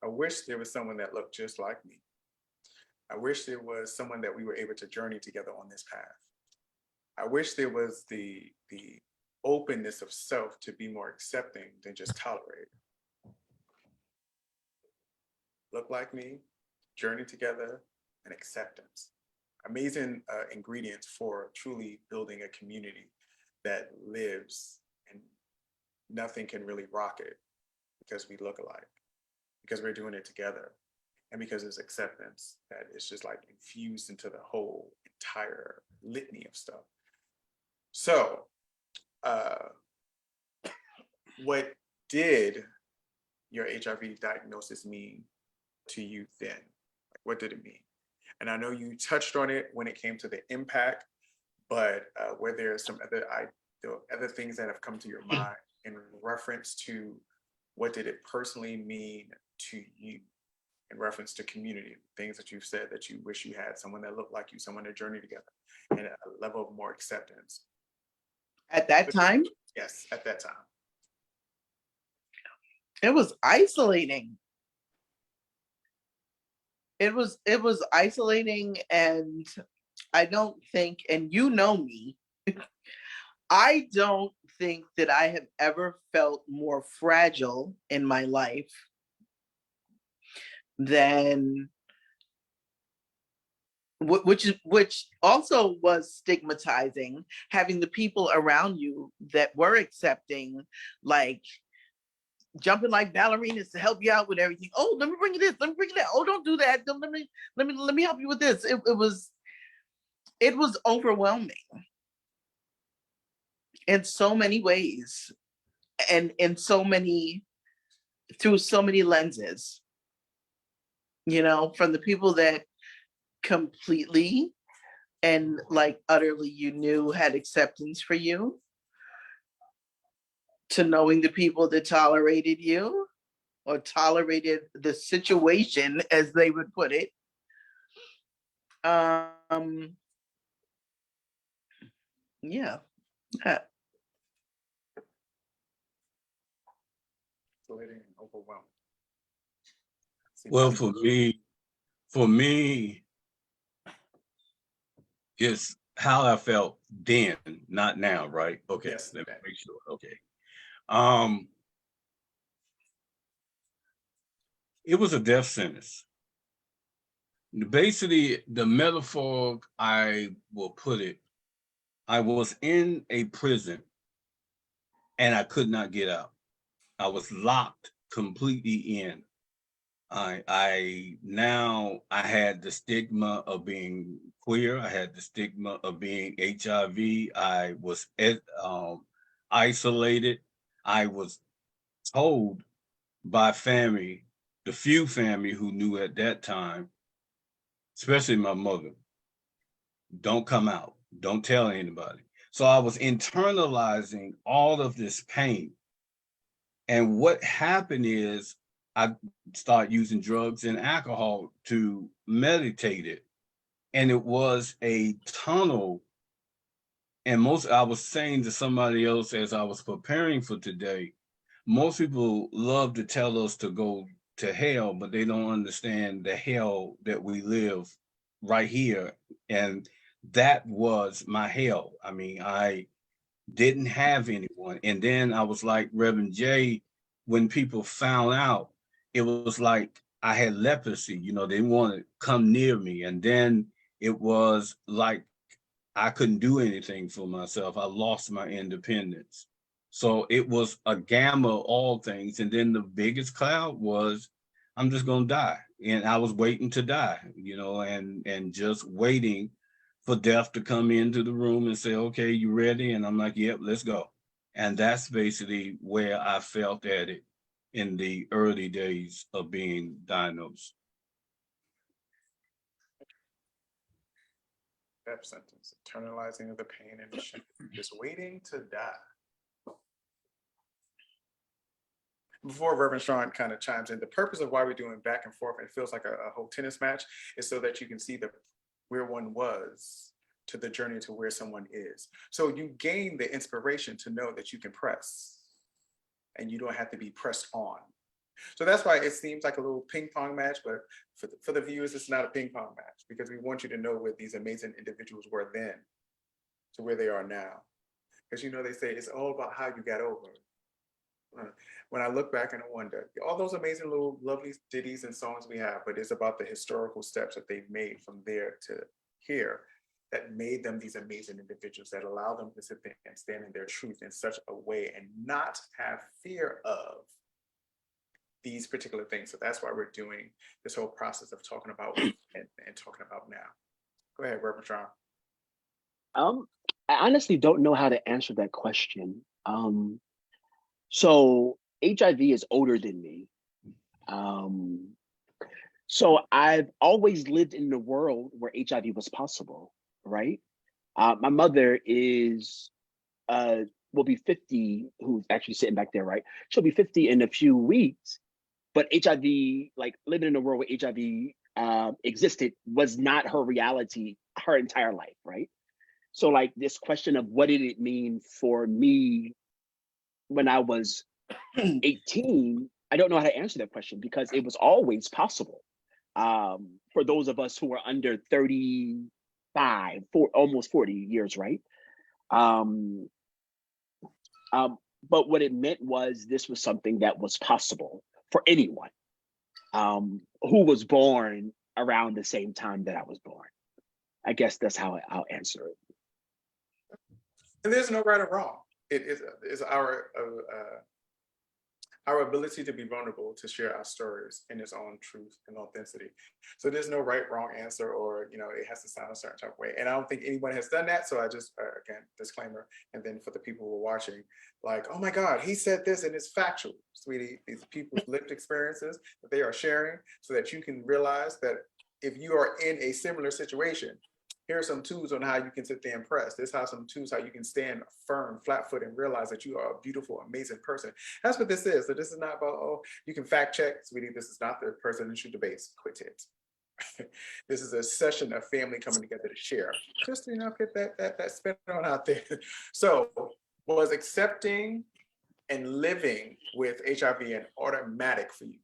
I wish there was someone that looked just like me. I wish there was someone that we were able to journey together on this path. I wish there was the openness of self to be more accepting than just tolerate. Look like me, journey together, and acceptance. Amazing ingredients for truly building a community that lives, and nothing can really rock it because we look alike, because we're doing it together, and because there's acceptance that is just like infused into the whole entire litany of stuff. So, what did your HIV diagnosis mean to you then? Like, what did it mean? And I know you touched on it when it came to the impact, but were there some other things that have come to your mind in reference to what did it personally mean to you in reference to community, things that you've said that you wish you had someone that looked like you, someone to journey together, and a level of more acceptance? At that time? Yes, at that time. It was isolating. It was isolating, and I don't think, and you know me, I don't think that I have ever felt more fragile in my life than which also was stigmatizing, having the people around you that were accepting, like jumping like ballerinas to help you out with everything. Oh, let me bring you this, let me bring you that. Oh, don't do that. Let me help you with this. It was overwhelming in so many ways, and through so many lenses, from the people that completely and like utterly you knew had acceptance for you, to knowing the people that tolerated you or tolerated the situation, as they would put it. Yeah. Overwhelmed. Well, for me, it's how I felt then, not now, right? Okay, Yes, let me okay. make sure. Okay. It was a death sentence. Basically, the metaphor I will put it, I was in a prison and I could not get out. I was locked completely in. I had the stigma of being queer. I had the stigma of being HIV. I was isolated. I was told by family, the few family who knew at that time, especially my mother, don't come out, don't tell anybody. So I was internalizing all of this pain. And what happened is I started using drugs and alcohol to meditate it. And it was a tunnel. And I was saying to somebody else as I was preparing for today, most people love to tell us to go to hell, but they don't understand the hell that we live right here. And that was my hell. I mean, I didn't have anyone. And then I was like Reverend J, when people found out, it was like I had leprosy, they didn't want to come near me. And then it was like I couldn't do anything for myself. I lost my independence. So it was a gamma of all things. And then the biggest cloud was, I'm just going to die. And I was waiting to die, and just waiting for death to come into the room and say, okay, you ready? And I'm like, yep, let's go. And that's basically where I felt at it in the early days of being diagnosed. Death sentence, internalizing of the pain and the shame, just waiting to die. Before Reverend Sean kind of chimes in, the purpose of why we're doing back and forth, it feels like a whole tennis match, is so that you can see where one was to the journey to where someone is. So you gain the inspiration to know that you can press and you don't have to be pressed on. So that's why it seems like a little ping pong match, but for the viewers, it's not a ping pong match, because we want you to know where these amazing individuals were then to where they are now. Because they say it's all about how you got over. When I look back and I wonder, all those amazing little lovely ditties and songs we have, but it's about the historical steps that they've made from there to here that made them these amazing individuals that allow them to sit there and stand in their truth in such a way and not have fear of these particular things. So that's why we're doing this whole process of talking about and talking about now. Go ahead, Reverend Sean. I honestly don't know how to answer that question. So HIV is older than me. So I've always lived in the world where HIV was possible, right? My mother will be 50, who's actually sitting back there, right? She'll be 50 in a few weeks, but HIV, like living in a world where HIV existed was not her reality her entire life, right? So like this question of what did it mean for me when I was 18, I don't know how to answer that question because it was always possible. For those of us who are under 35, almost 40 years, right? But what it meant was this was something that was possible for anyone who was born around the same time that I was born. I guess that's how I'll answer it. And there's no right or wrong. It is our ability to be vulnerable, to share our stories in its own truth and authenticity. So there's no right, wrong answer, or it has to sound a certain type of way. And I don't think anyone has done that. So I just, again, disclaimer. And then for the people who are watching, like, oh my God, he said this and it's factual, sweetie. These people's lived experiences that they are sharing so that you can realize that if you are in a similar situation, here are some tools on how you can sit there and press. This has some tools how you can stand firm, flat foot, and realize that you are a beautiful, amazing person. That's what this is. So this is not about, oh, you can fact check, sweetie. This is not the presidential debates. Quit it. This is a session of family coming together to share. Just to get that spin on out there. So was accepting and living with HIV an automatic for you?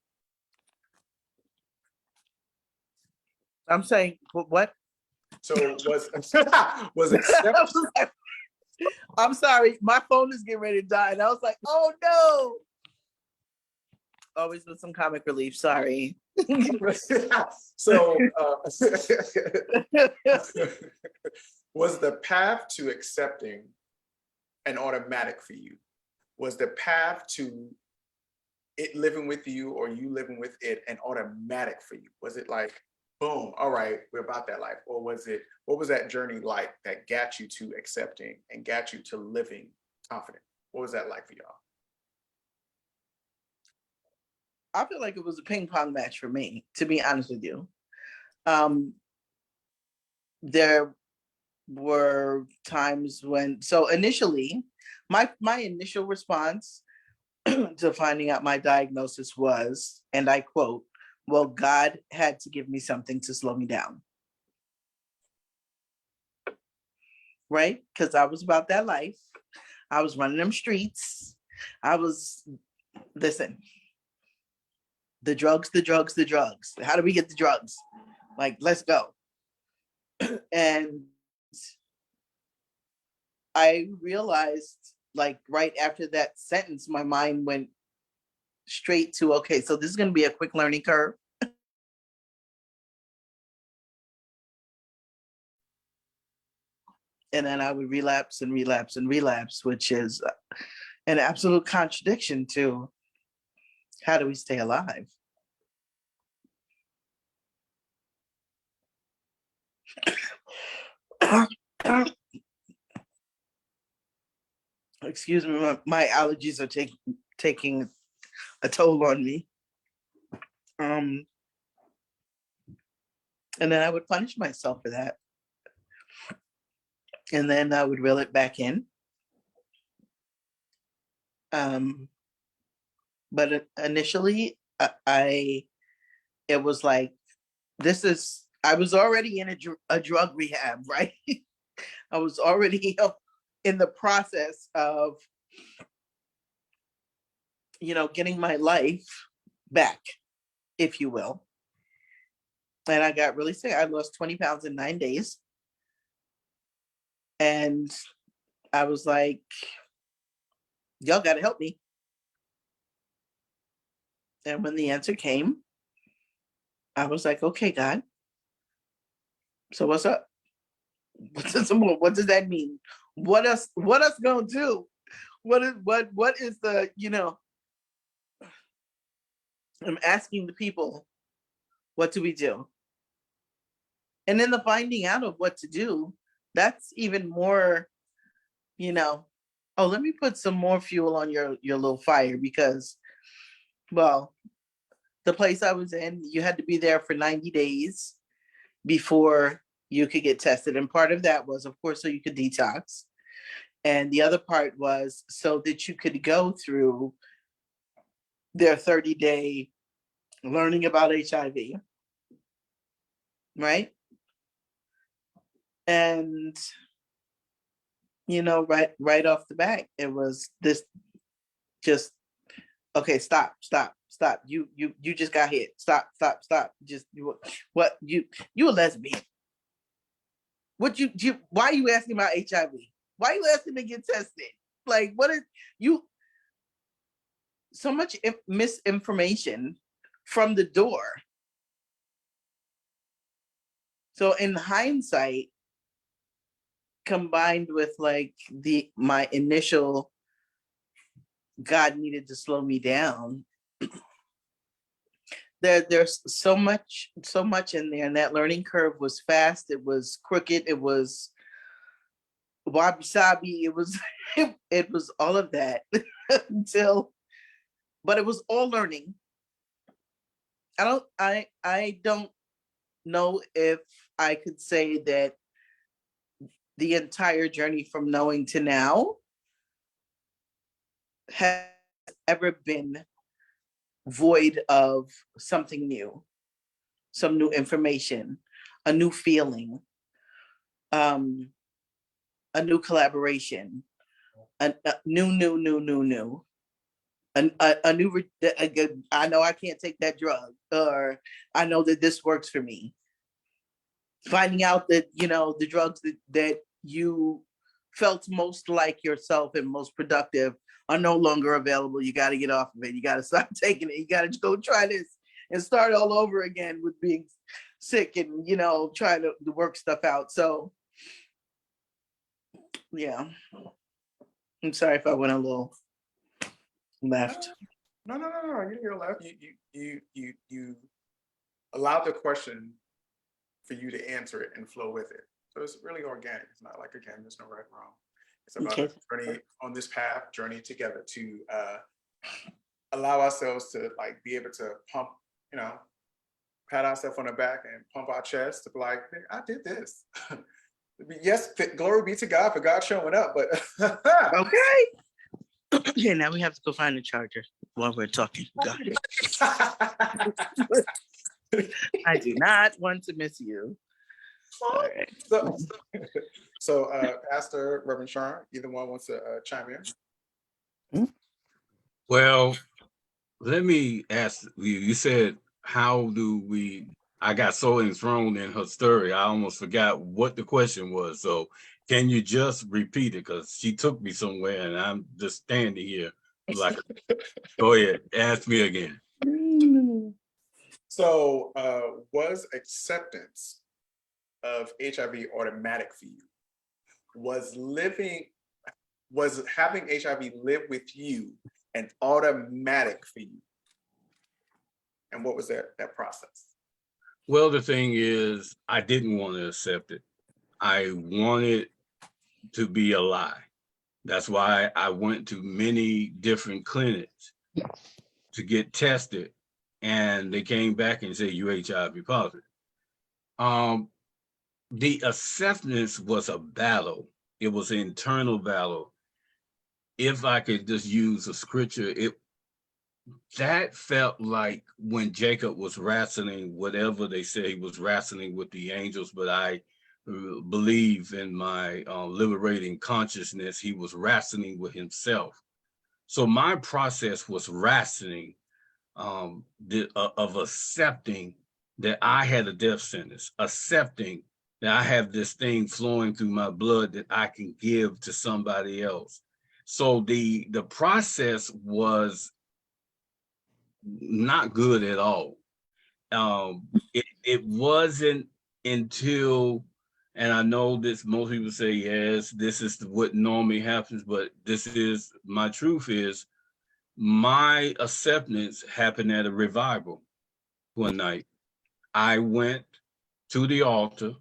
I'm saying, what? So was accepting. I'm sorry, my phone is getting ready to die. And I was like, oh no. Always with some comic relief, sorry. So was the path to accepting an automatic for you? Was the path to it living with you or you living with it an automatic for you? Was it like, boom, all right, we're about that life? Or what was that journey like that got you to accepting and got you to living confident? What was that like for y'all? I feel like it was a ping pong match for me, to be honest with you. There were times when, so initially, my initial response to finding out my diagnosis was, and I quote, well, God had to give me something to slow me down. Right? Because I was about that life. I was running them streets. Listen, the drugs. How do we get the drugs? Like, let's go. And I realized, like, right after that sentence, my mind went straight to, okay, so this is going to be a quick learning curve. And then I would relapse, which is an absolute contradiction to how do we stay alive? Excuse me, my allergies are taking a toll on me. And then I would punish myself for that. And then I would reel it back in. But initially, it was like, I was already in a drug rehab, right? I was already in the process of, getting my life back, if you will. And I got really sick. I lost 20 pounds in 9 days. And I was like, y'all got to help me. And when the answer came, I was like, okay, God. So what's up? What does that mean? What else gonna do? What is the, I'm asking the people, what do we do? And then the finding out of what to do, that's even more, oh, let me put some more fuel on your little fire, because, well, the place I was in, you had to be there for 90 days before you could get tested. And part of that was, of course, so you could detox. And the other part was so that you could go through their 30-day learning about HIV, right? And, right off the bat, it was this just, okay, stop. You just got hit. Stop. Just, you a lesbian. Why are you asking about HIV? Why are you asking to get tested? Like, what is you? So much misinformation from the door. So in hindsight, combined with like my initial God needed to slow me down, there's so much in there, and that learning curve was fast, it was crooked, it was wabi sabi, it was it was all of that but it was all learning. I don't know if I could say that the entire journey from knowing to now has ever been void of something new, some new information, a new feeling, a new collaboration, a new, a new, I know I can't take that drug, or I know that this works for me. Finding out that, the drugs that you felt most like yourself and most productive are no longer available. You got to get off of it. You got to stop taking it. You got to go try this and start all over again with being sick and, trying to work stuff out. So, yeah. I'm sorry if I went a little left. No. You're left. You allowed the question for you to answer it and flow with it. So it's really organic. It's not like, again, there's no right or wrong. It's about a journey on this path, journey together to allow ourselves to like be able to pump, pat ourselves on the back and pump our chest to be like, hey, I did this. Yes, glory be to God for God showing up, but okay. Okay, now we have to go find the charger while we're talking. I do not want to miss you. All right. So Pastor, Reverend Sharon, either one wants to chime in? Well, let me ask you, you said, how do we, I got so enthroned in her story, I almost forgot what the question was. So can you just repeat it? Because she took me somewhere and I'm just standing here like, go ahead, ask me again. So was acceptance of HIV automatic for you? Was having HIV live with you an automatic for you? And what was that process? Well, the thing is, I didn't want to accept it. I wanted to be a lie. That's why I went to many different clinics to get tested, and they came back and said, you HIV positive. The acceptance was a battle. It was an internal battle. If I could just use a scripture, that felt like when Jacob was wrestling, whatever they say, he was wrestling with the angels, but I believe in my liberating consciousness, he was wrestling with himself. So my process was wrestling of accepting that I had a death sentence, accepting that I have this thing flowing through my blood that I can give to somebody else. So the process was not good at all. It wasn't until, and I know this, most people say, yes, this is what normally happens, but this is, my truth is, my acceptance happened at a revival one night. I went to the altar.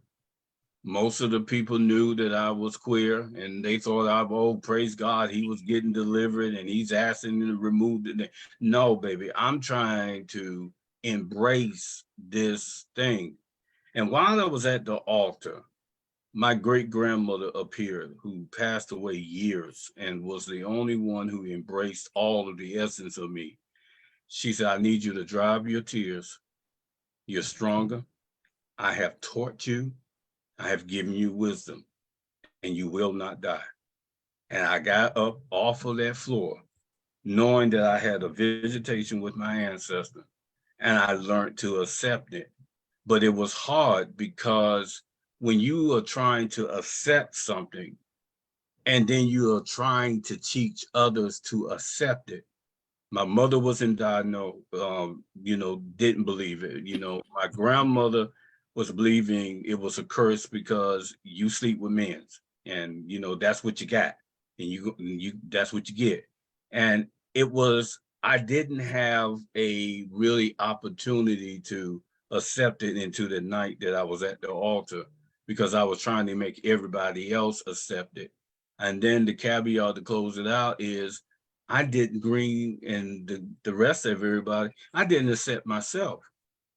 Most of the people knew that I was queer, and they thought, oh, praise God, he was getting delivered and he's asking to remove it. No, baby, I'm trying to embrace this thing. And while I was at the altar, my great grandmother appeared, who passed away years and was the only one who embraced all of the essence of me. She said, I need you to dry up your tears. You're stronger. I have taught you. I have given you wisdom, and you will not die. And I got up off of that floor, knowing that I had a visitation with my ancestor, and I learned to accept it. But it was hard because when you are trying to accept something, and then you are trying to teach others to accept it. My mother wasn't diagnosed, didn't believe it. My grandmother was believing it was a curse because you sleep with men, and that's what you got, and you that's what you get. And I didn't have a really opportunity to accept it into the night that I was at the altar, because I was trying to make everybody else accept it. And then the caveat to close it out is, I didn't bring, and the rest of everybody, I didn't accept myself.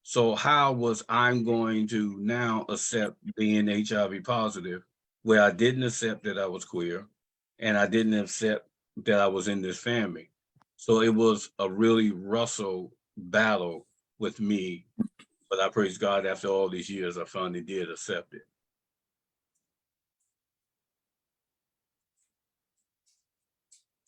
So how was I going to now accept being HIV positive, where I didn't accept that I was queer, and I didn't accept that I was in this family? So it was a really wrestle battle with me. But I praise God, after all these years, I finally did accept it.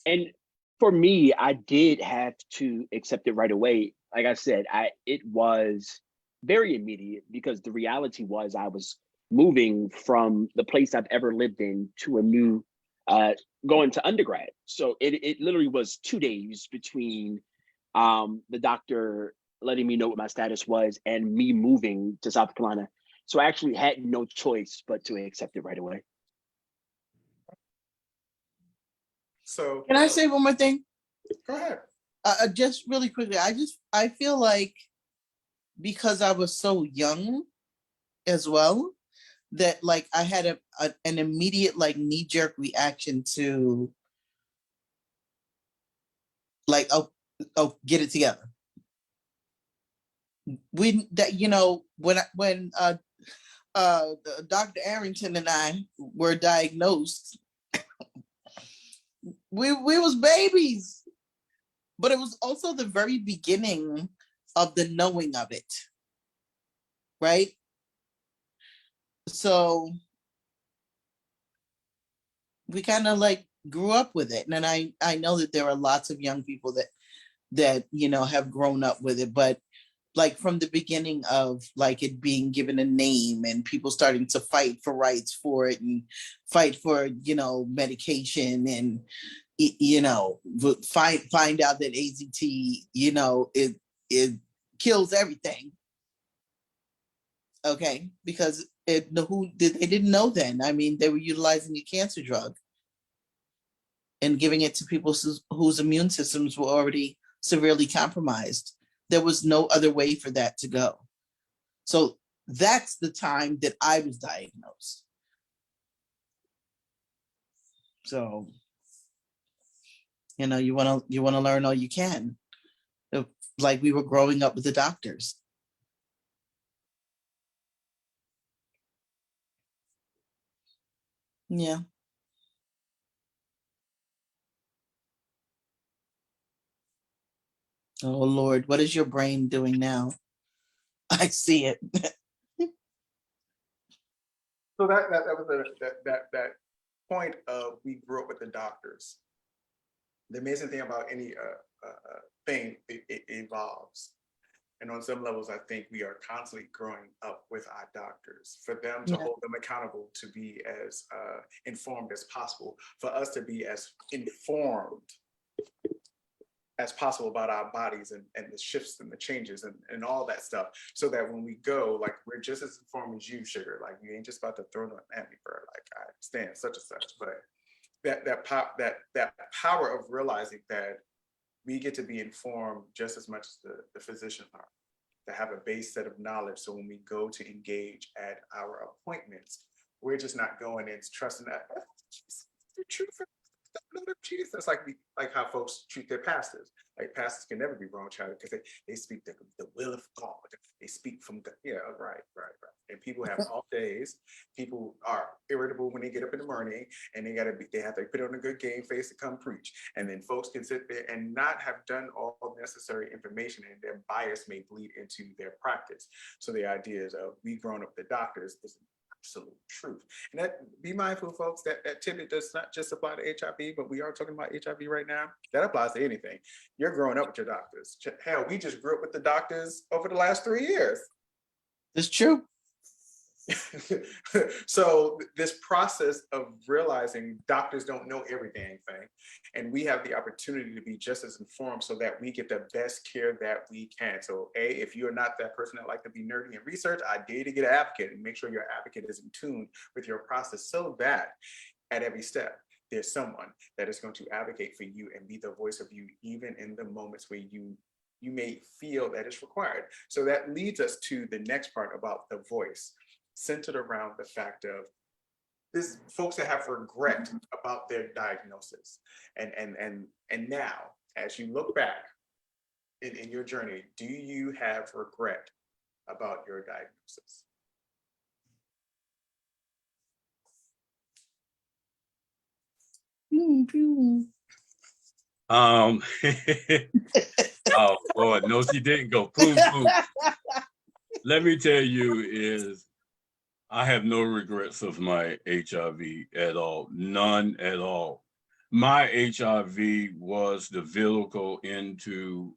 And for me, I did have to accept it right away. Like I said, it was very immediate, because the reality was I was moving from the place I've ever lived in to a new, going to undergrad. So it literally was 2 days between the doctor letting me know what my status was and me moving to South Carolina. So I actually had no choice but to accept it right away. So Can I say one more thing? go ahead. Just really quickly, I feel like because I was so young as well, that like I had an immediate like knee-jerk reaction to like, oh, get it together. When Dr. Arrington and I were diagnosed, we was babies, but it was also the very beginning of the knowing of it, right? So we kind of like grew up with it, and I know that there are lots of young people that have grown up with it, but like from the beginning of like it being given a name and people starting to fight for rights for it and fight for medication, and find out that AZT it kills everything. Okay, because they didn't know then. I mean, they were utilizing a cancer drug and giving it to people whose immune systems were already severely compromised. There was no other way for that to go. So that's the time that I was diagnosed. So, you want to learn all you can. Like we were growing up with the doctors. Yeah. Oh Lord, what is your brain doing now? I see it. So that was that point of, we grew up with the doctors. The amazing thing about any thing, it evolves. And on some levels, I think we are constantly growing up with our doctors, for them to Yeah. hold them accountable, to be as informed as possible, for us to be as informed as possible about our bodies and the shifts and the changes and all that stuff. So that when we go, like, we're just as informed as you, Sugar. Like, you ain't just about to throw nothing at me, bro. Like, I understand such and such, but that power of realizing that we get to be informed just as much as the physicians are, to have a base set of knowledge. So when we go to engage at our appointments, we're just not going in trusting that the truth. That's like how folks treat their pastors. Like, pastors can never be wrong, child, because they speak the will of God. They speak from God. Yeah, right. And people have off days. People are irritable when they get up in the morning, and they have to put on a good game face to come preach. And then folks can sit there and not have done all necessary information, and their bias may bleed into their practice. So the idea is, we grown up the doctors is absolute truth. And that, be mindful, folks, that tidbit does not just apply to HIV, but we are talking about HIV right now. That applies to anything. You're growing up with your doctors. Hell, we just grew up with the doctors over the last 3 years. It's true. So this process of realizing doctors don't know every dang thing, and we have the opportunity to be just as informed so that we get the best care that we can. So if you're not that person that like to be nerdy and research, I dare you to get an advocate and make sure your advocate is in tune with your process, so that at every step there's someone that is going to advocate for you and be the voice of you, even in the moments where you may feel that it's required. So that leads us to the next part about the voice, centered around the fact of this: folks that have regret about their diagnosis. And now, as you look back in your journey, do you have regret about your diagnosis? Oh Lord, no, she didn't go. Poo poo. Let me tell you, is I have no regrets of my HIV at all. None at all. My HIV was the vehicle into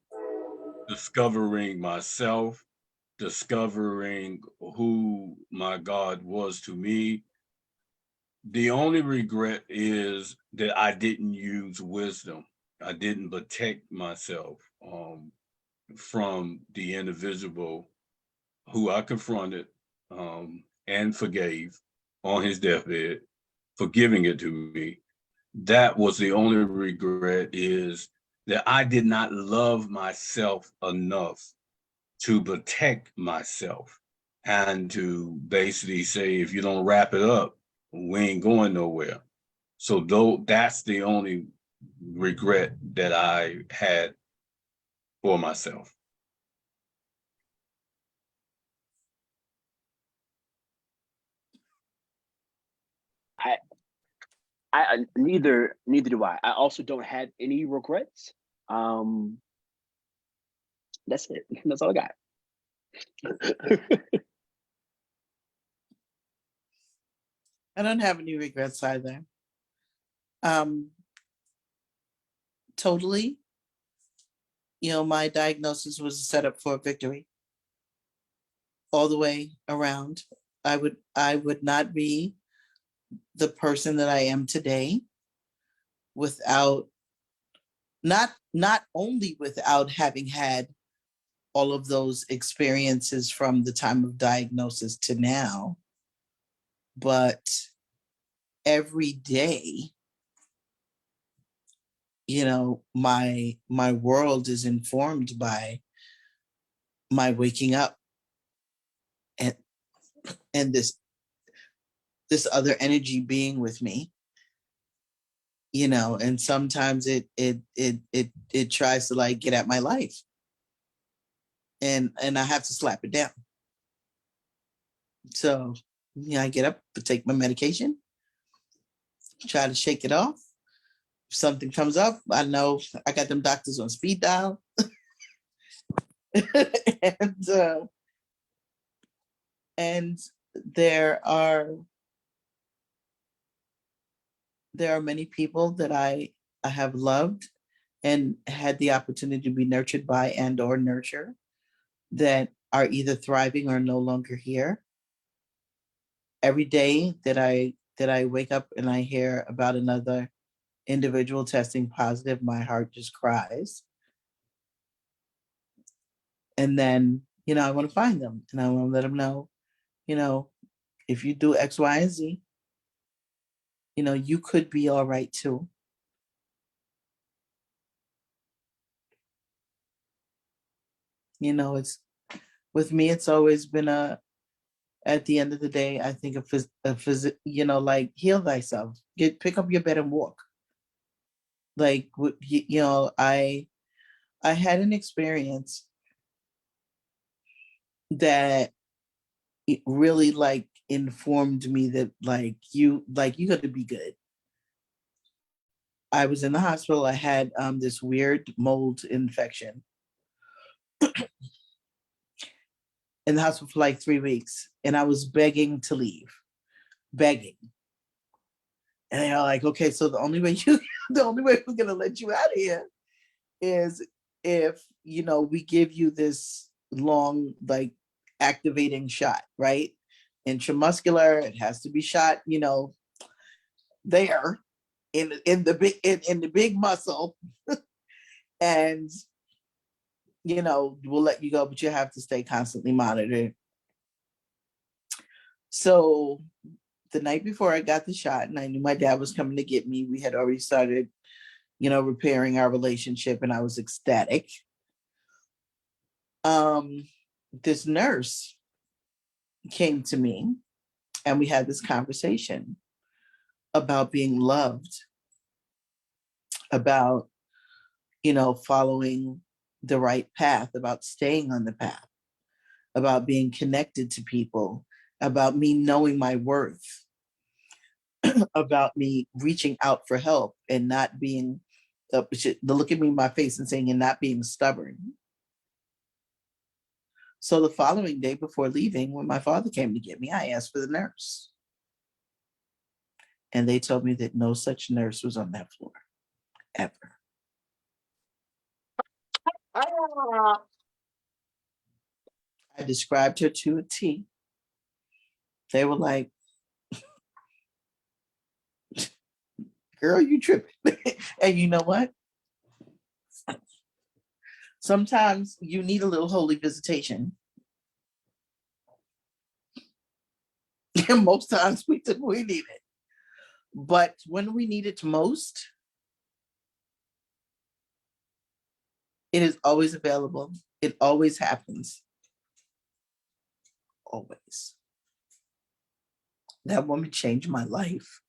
discovering myself, discovering who my God was to me. The only regret is that I didn't use wisdom. I didn't protect myself from the individual who I confronted and forgave on his deathbed for giving it to me. That was the only regret, is that I did not love myself enough to protect myself and to basically say, if you don't wrap it up, we ain't going nowhere. So that's the only regret that I had for myself. I neither do I. I also don't have any regrets. That's it. That's all I got. I don't have any regrets either. Totally, my diagnosis was a setup for victory all the way around. I would not be the person that I am today without, not only without having had all of those experiences from the time of diagnosis to now, but every day, my world is informed by my waking up and this other energy being with me, and sometimes it tries to, like, get at my life, and I have to slap it down. So I get up to take my medication, try to shake it off. If something comes up, I know I got them doctors on speed dial. and there are many people that I have loved and had the opportunity to be nurtured by and or nurture. that are either thriving or no longer here. Every day that I wake up and I hear about another individual testing positive, my heart just cries. And then, I want to find them and I want to let them know, if you do X, Y, and Z, you could be all right too. It's with me, it's always been at the end of the day, I think like heal thyself, pick up your bed and walk. Like, I had an experience that it really like informed me that you got to be good. I was in the hospital. I had this weird mold infection in the hospital for like 3 weeks, and I was begging to leave, begging. And they're like, okay, so the only way we're gonna let you out of here is if we give you this long activating shot, right? Intramuscular, it has to be shot, there in the big muscle, and we'll let you go, but you have to stay constantly monitored. So the night before I got the shot, and I knew my dad was coming to get me, we had already started, repairing our relationship, and I was ecstatic. This nurse came to me and we had this conversation about being loved, about, following the right path, about staying on the path, about being connected to people, about me knowing my worth, about me reaching out for help and not being, look at me in my face and saying, and not being stubborn. So the following day before leaving, when my father came to get me, I asked for the nurse. And they told me that no such nurse was on that floor, ever. I described her to a T. They were like, girl, you tripping. And you know what? Sometimes you need a little holy visitation. And most times we need it. But when we need it most, it is always available. It always happens. Always. That woman changed my life.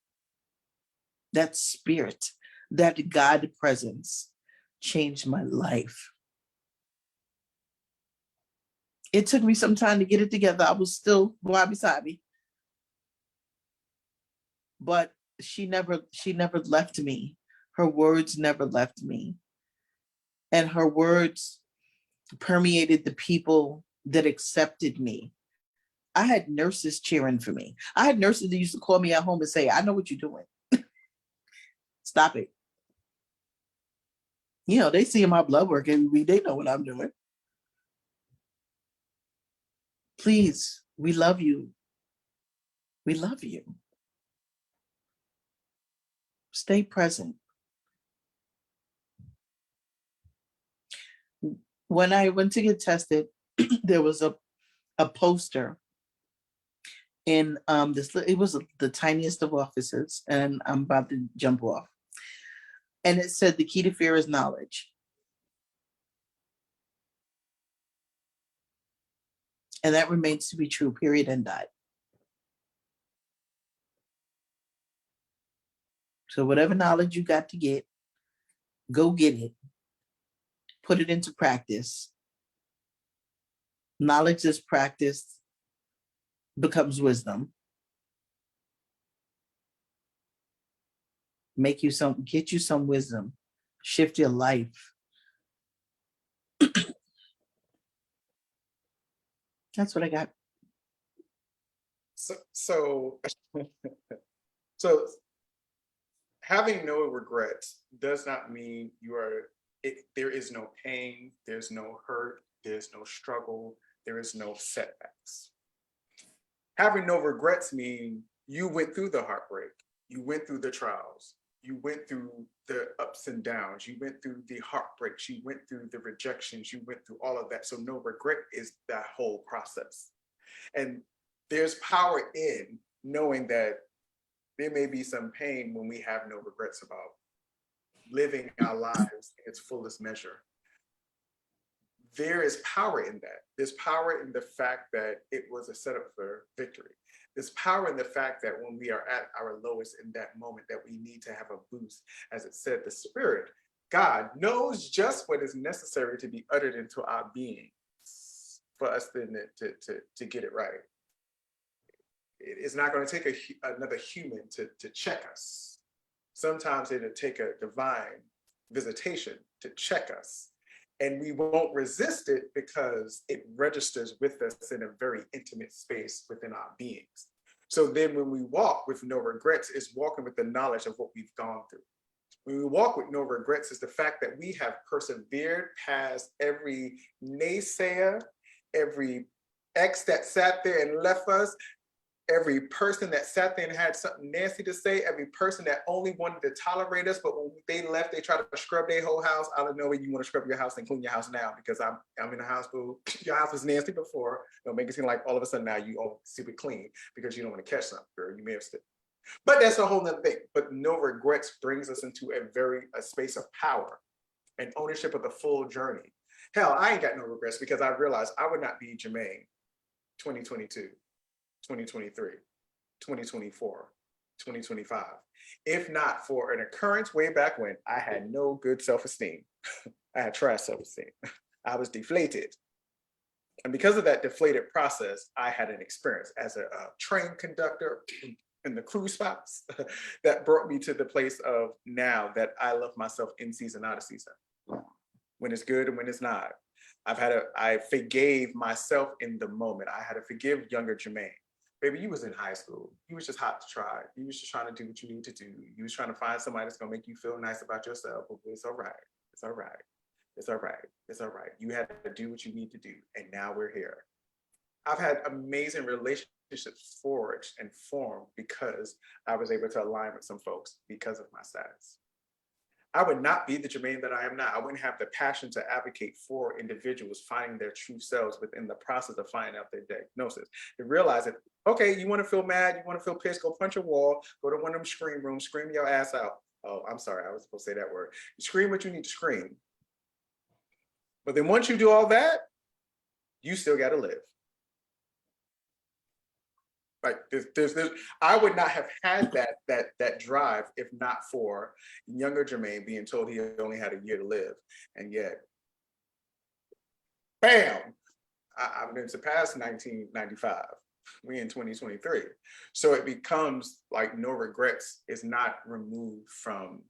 That spirit, that God presence changed my life. It took me some time to get it together. I was still wabi-sabi. But she never left me. Her words never left me. And her words permeated the people that accepted me. I had nurses cheering for me. I had nurses that used to call me at home and say, I know what you're doing. Stop it. They see my blood work every week. They know what I'm doing. Please, we love you. We love you. Stay present. When I went to get tested, there was a poster in it was the tiniest of offices, and I'm about to jump off. And it said the key to fear is knowledge. And that remains to be true, period, and dot. So whatever knowledge you got to get, go get it. Put it into practice. Knowledge that's practiced becomes wisdom. Get you some wisdom. Shift your life. That's what I got. So so having no regrets does not mean there is no pain, there's no hurt, there's no struggle, there is no setbacks. Having no regrets mean you went through the heartbreak, you went through the trials, you went through the ups and downs, you went through the heartbreaks, you went through the rejections, you went through all of that. So no regret is that whole process. And there's power in knowing that there may be some pain when we have no regrets about living our lives in its fullest measure. There is power in that. There's power in the fact that it was a setup for victory. There's power in the fact that when we are at our lowest in that moment, that we need to have a boost. As it said, the Spirit, God, knows just what is necessary to be uttered into our being for us then to get it right. It's not going to take another human to check us. Sometimes it'll take a divine visitation to check us. And we won't resist it because it registers with us in a very intimate space within our beings. So then when we walk with no regrets, it's walking with the knowledge of what we've gone through. When we walk with no regrets, is the fact that we have persevered past every naysayer, every ex that sat there and left us, every person that sat there and had something nasty to say, every person that only wanted to tolerate us, but when they left, they tried to scrub their whole house. I don't know where you want to scrub your house and clean your house now, because I'm in a house, boo. Your house was nasty before. Don't make it seem like all of a sudden now you all super clean because you don't want to catch something, girl. You may have still. But that's a whole nother thing. But no regrets brings us into a space of power and ownership of the full journey. Hell, I ain't got no regrets because I realized I would not be Jermaine 2022. 2023, 2024, 2025, if not for an occurrence way back when I had no good self-esteem. I had trash self-esteem. I was deflated. And because of that deflated process, I had an experience as a train conductor in the cruise spots that brought me to the place of now that I love myself in season, out of season. When it's good and when it's not. I forgave myself in the moment. I had to forgive younger Jermaine. Baby, you was in high school. You was just hot to try. You was just trying to do what you need to do. You was trying to find somebody that's gonna make you feel nice about yourself. But it's all right. It's all right. It's all right. It's all right. You had to do what you need to do. And now we're here. I've had amazing relationships forged and formed because I was able to align with some folks because of my status. I would not be the Jermaine that I am now. I wouldn't have the passion to advocate for individuals finding their true selves within the process of finding out their diagnosis. To realize that, okay, you want to feel mad, you want to feel pissed, go punch a wall, go to one of them scream rooms, scream your ass out. Oh, I'm sorry, I was supposed to say that word. You scream what you need to scream. But then once you do all that, you still got to live. Like I would not have had that drive if not for younger Jermaine being told he only had a year to live, and yet, bam! I've been surpassed 1995. We in 2023, so it becomes like no regrets is not removed from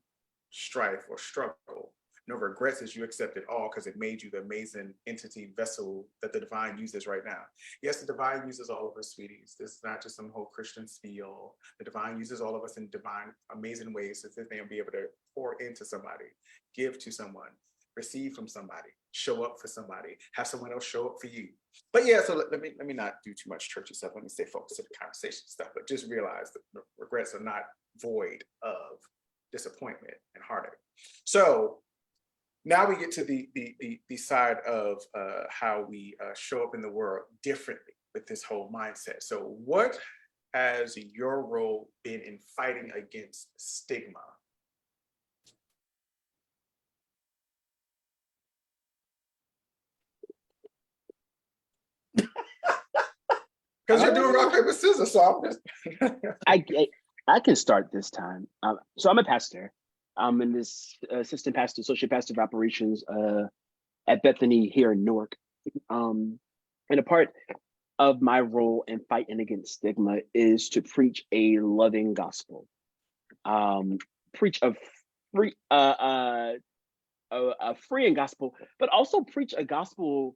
strife or struggle. No regrets is you accept it all because it made you the amazing entity vessel that the divine uses right now. Yes, the divine uses all of us, sweeties. This is not just some whole Christian spiel. The divine uses all of us in divine, amazing ways so that they'll be able to pour into somebody, give to someone, receive from somebody, show up for somebody, have someone else show up for you. But yeah, so let me not do too much churchy stuff. Let me stay focused on the conversation stuff, but just realize that regrets are not void of disappointment and heartache. So now we get to the side of how we show up in the world differently with this whole mindset. So what has your role been in fighting against stigma? Because you're doing rock, paper, scissors, so I'm just... I can start this time. So I'm a pastor. I'm in this assistant pastor, associate pastor of operations at Bethany here in Newark. And a part of my role in fighting against stigma is to preach a loving gospel, preach a freeing gospel, but also preach a gospel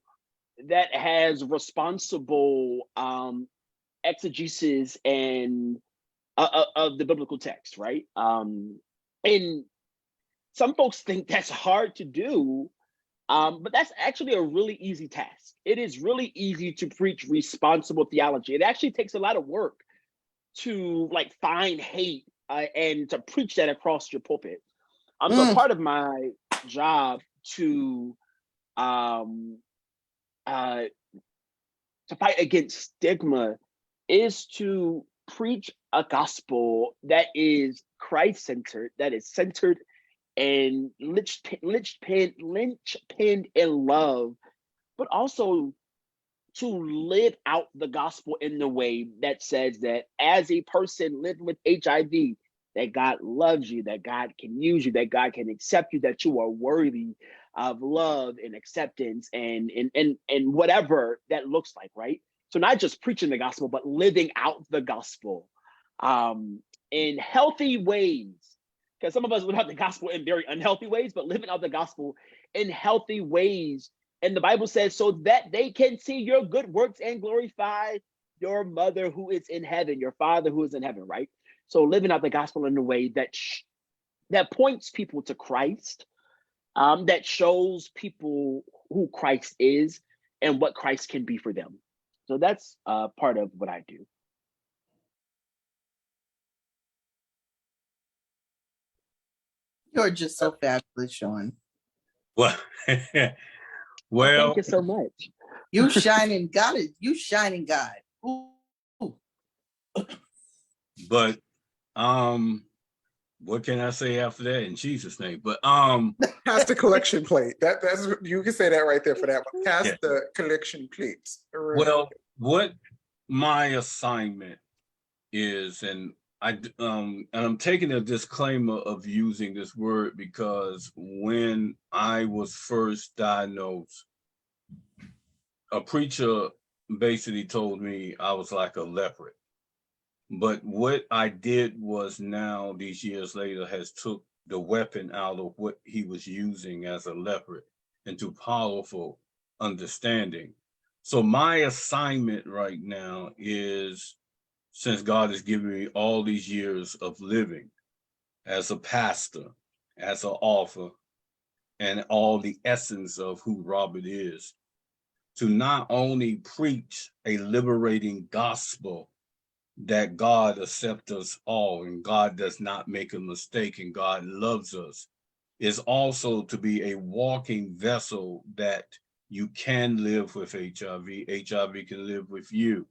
that has responsible exegesis and of the biblical text, right? And some folks think that's hard to do But that's actually a really easy task. It is really easy to preach responsible theology. It actually takes a lot of work to like find hate and to preach that across your pulpit. So part of my job to fight against stigma is to preach a gospel that is Christ-centered, that is centered and linchpinned in love, but also to live out the gospel in the way that says that as a person living with HIV, that God loves you, that God can use you, that God can accept you, that you are worthy of love and acceptance and whatever that looks like, right? So not just preaching the gospel, but living out the gospel in healthy ways. Because some of us live out the gospel in very unhealthy ways, but living out the gospel in healthy ways. And the Bible says, so that they can see your good works and glorify your mother who is in heaven, your father who is in heaven, right? So living out the gospel in a way that points people to Christ, that shows people who Christ is and what Christ can be for them. So that's part of what I do. You're just so fabulous, Sean. Well, Well, thank you so much. You shining God. You shining God. Ooh. But what can I say after that in Jesus' name? But Pass the collection plate. That's you can say that right there for that one. Pass Yeah. the collection plate. Well, what my assignment is, and I'm taking a disclaimer of using this word because when I was first diagnosed, a preacher basically told me I was like a leopard. But what I did was now, these years later, has took the weapon out of what he was using as a leopard into powerful understanding. So my assignment right now is, since God has given me all these years of living as a pastor, as an author, and all the essence of who Robert is, to not only preach a liberating gospel that God accepts us all and God does not make a mistake and God loves us, is also to be a walking vessel that you can live with HIV. HIV can live with you.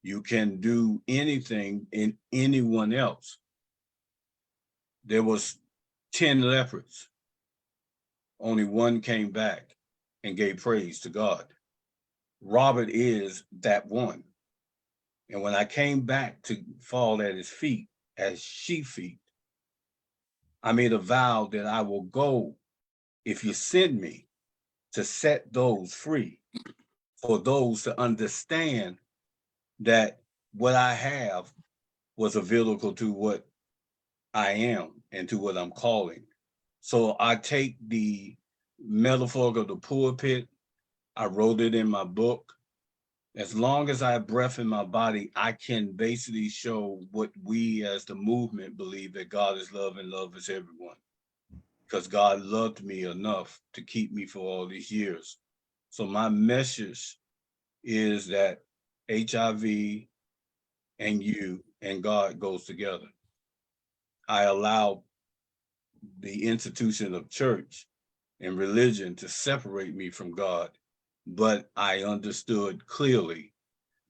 You can do anything in anyone else. There was 10 leopards. Only one came back and gave praise to God. Robert is that one. And when I came back to fall at his feet as sheep feet, I made a vow that I will go if you send me to set those free, for those to understand that what I have was a vehicle to what I am and to what I'm calling. So I take the metaphor of the pulpit, I wrote it in my book. As long as I have breath in my body, I can basically show what we as the movement believe, that God is love and love is everyone. Because God loved me enough to keep me for all these years. So my message is that HIV and you and God goes together. I allow the institution of church and religion to separate me from God, but I understood clearly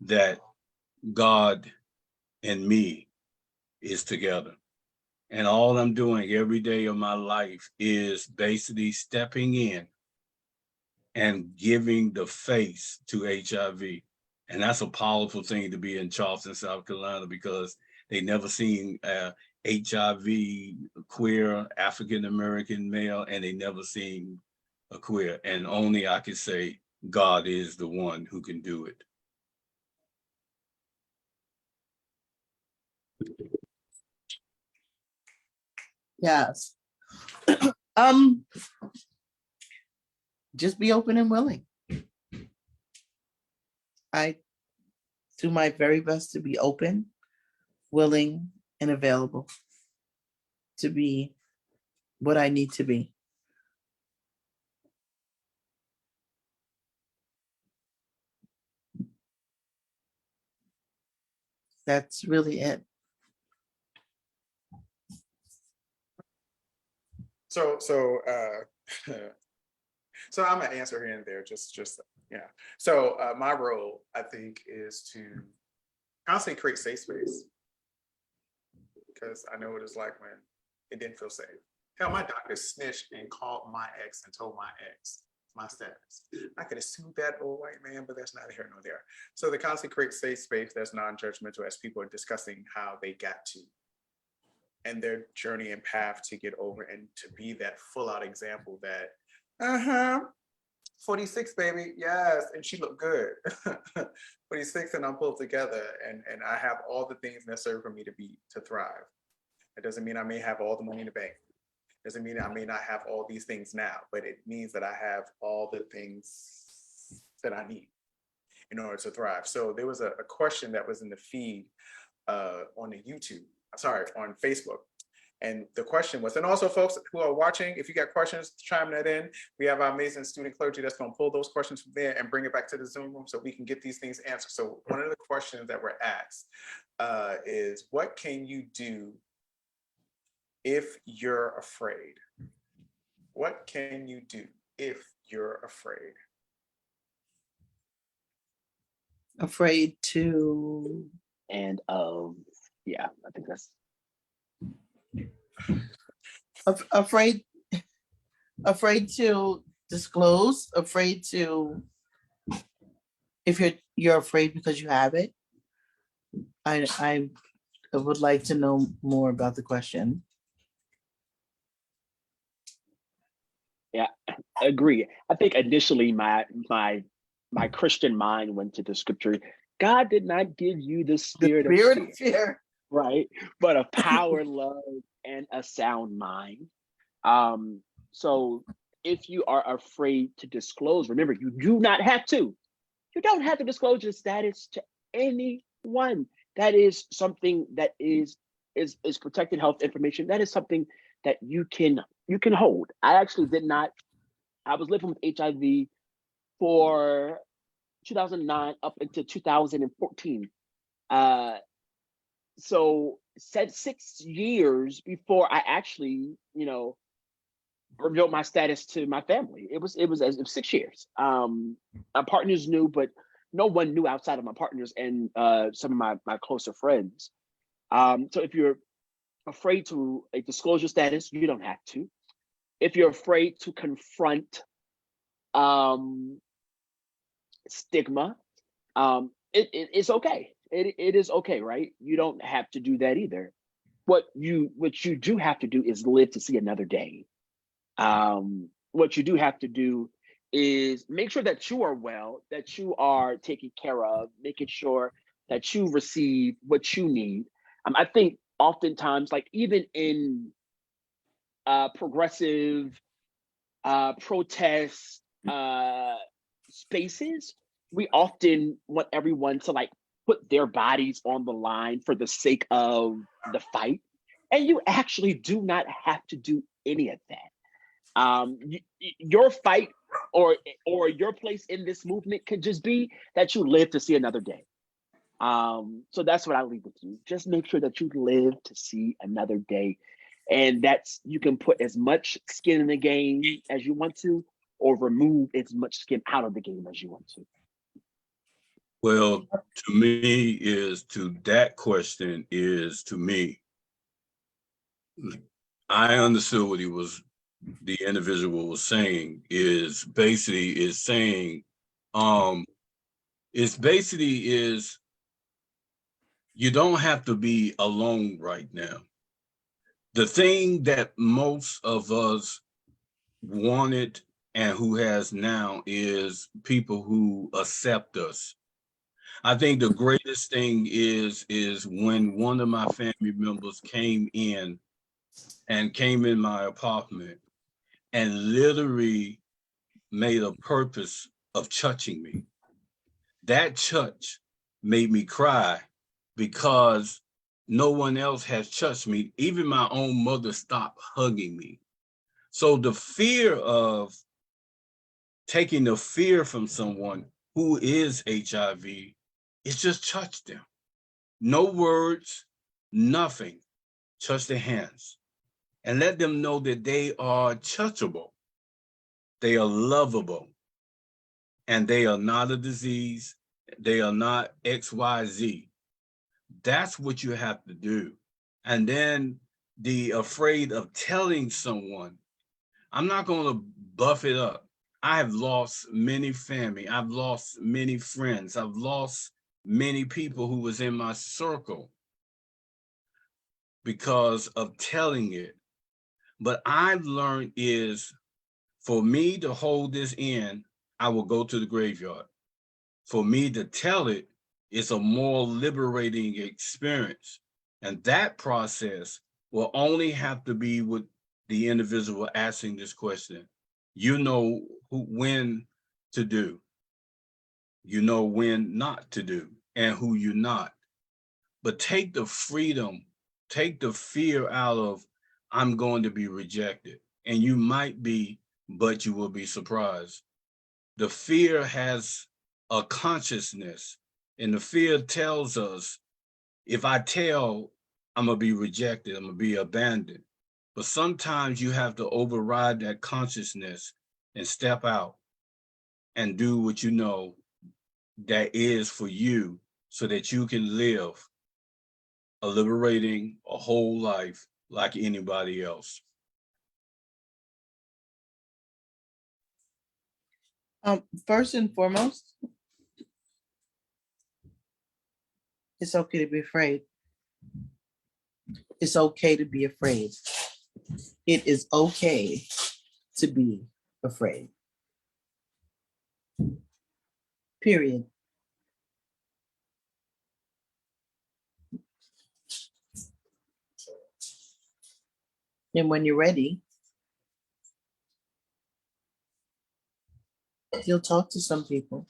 that God and me is together. And all I'm doing every day of my life is basically stepping in and giving the face to HIV. And that's a powerful thing to be in Charleston, South Carolina, because they never seen HIV queer African-American male, and they never seen a queer. And only I can say God is the one who can do it. Yes. Just be open and willing. I do my very best to be open, willing, and available to be what I need to be. That's really it. So so I'm gonna answer here and there, just yeah. So my role, I think, is to constantly create safe space, because I know what it's like when it didn't feel safe. Hell, my doctor snitched and called my ex and told my ex my status. I could have sued that old white man, but that's neither here nor there. So the constantly create safe space that's non-judgmental as people are discussing how they got to and their journey and path to get over, and to be that full out example that 46, baby, yes, and she looked good. 46 and I'm pulled together, and I have all the things necessary for me to thrive. It doesn't mean I may have all the money in the bank. It doesn't mean I may not have all these things now, but it means that I have all the things that I need in order to thrive. So there was a question that was in the feed on the on Facebook. And the question was, and also folks who are watching, if you got questions, chime that in. We have our amazing student clergy that's going to pull those questions from there and bring it back to the Zoom room so we can get these things answered. So one of the questions that were asked is, what can you do if you're afraid? What can you do if you're afraid? Afraid to. And yeah, I think that's Afraid to disclose, afraid to, if you're afraid because you have it. I would like to know more about the question. Yeah, I agree. I think initially my Christian mind went to the scripture. God did not give you the spirit of fear, right? But of power, love, and a sound mind. So if you are afraid to disclose, remember, you do not have to. You don't have to disclose your status to anyone. That is something that is protected health information. That is something that you can hold. I actually did not. I was living with HIV for 2009 up until 2014. So said 6 years before I actually, revealed my status to my family. It was 6 years. My partners knew, but no one knew outside of my partners and some of my closer friends. So if you're afraid to disclose your status, you don't have to. If you're afraid to confront stigma, it's okay. It is okay, right? You don't have to do that either. What you do have to do is live to see another day. What you do have to do is make sure that you are well, that you are taken care of, making sure that you receive what you need. I think oftentimes, like even in progressive protest spaces, we often want everyone to put their bodies on the line for the sake of the fight. And you actually do not have to do any of that. Your fight or your place in this movement could just be that you live to see another day. So that's what I leave with you. Just make sure that you live to see another day. And that's, you can put as much skin in the game as you want to, or remove as much skin out of the game as you want to. Well, to me, that question is to me, I understood what the individual was saying is saying, you don't have to be alone right now. The thing that most of us wanted and who has now is people who accept us. I think the greatest thing is when one of my family members came in my apartment and literally made a purpose of touching me. That touch made me cry because no one else has touched me. Even my own mother stopped hugging me. So the fear of taking the fear from someone who is HIV, it's just touch them. No words, nothing. Touch their hands and let them know that they are touchable, they are lovable, and they are not a disease. They are not XYZ. That's what you have to do. And then the afraid of telling someone, I'm not going to buff it up. I have lost many family. I've lost many friends. I've lost many people who was in my circle because of telling it. But I've learned is for me to hold this in, I will go to the graveyard. For me to tell it, it's a more liberating experience. And that process will only have to be with the individual asking this question. You know when to do. You know when not to do and who you're not. But take the freedom, take the fear out of, I'm going to be rejected. And you might be, but you will be surprised. The fear has a consciousness, and the fear tells us, if I tell, I'm going to be rejected, I'm going to be abandoned. But sometimes you have to override that consciousness and step out and do what you know that is for you so that you can live a liberating, a whole life like anybody else. First and foremost, it's okay to be afraid. It's okay to be afraid. It is okay to be afraid. Period. And when you're ready, you'll talk to some people.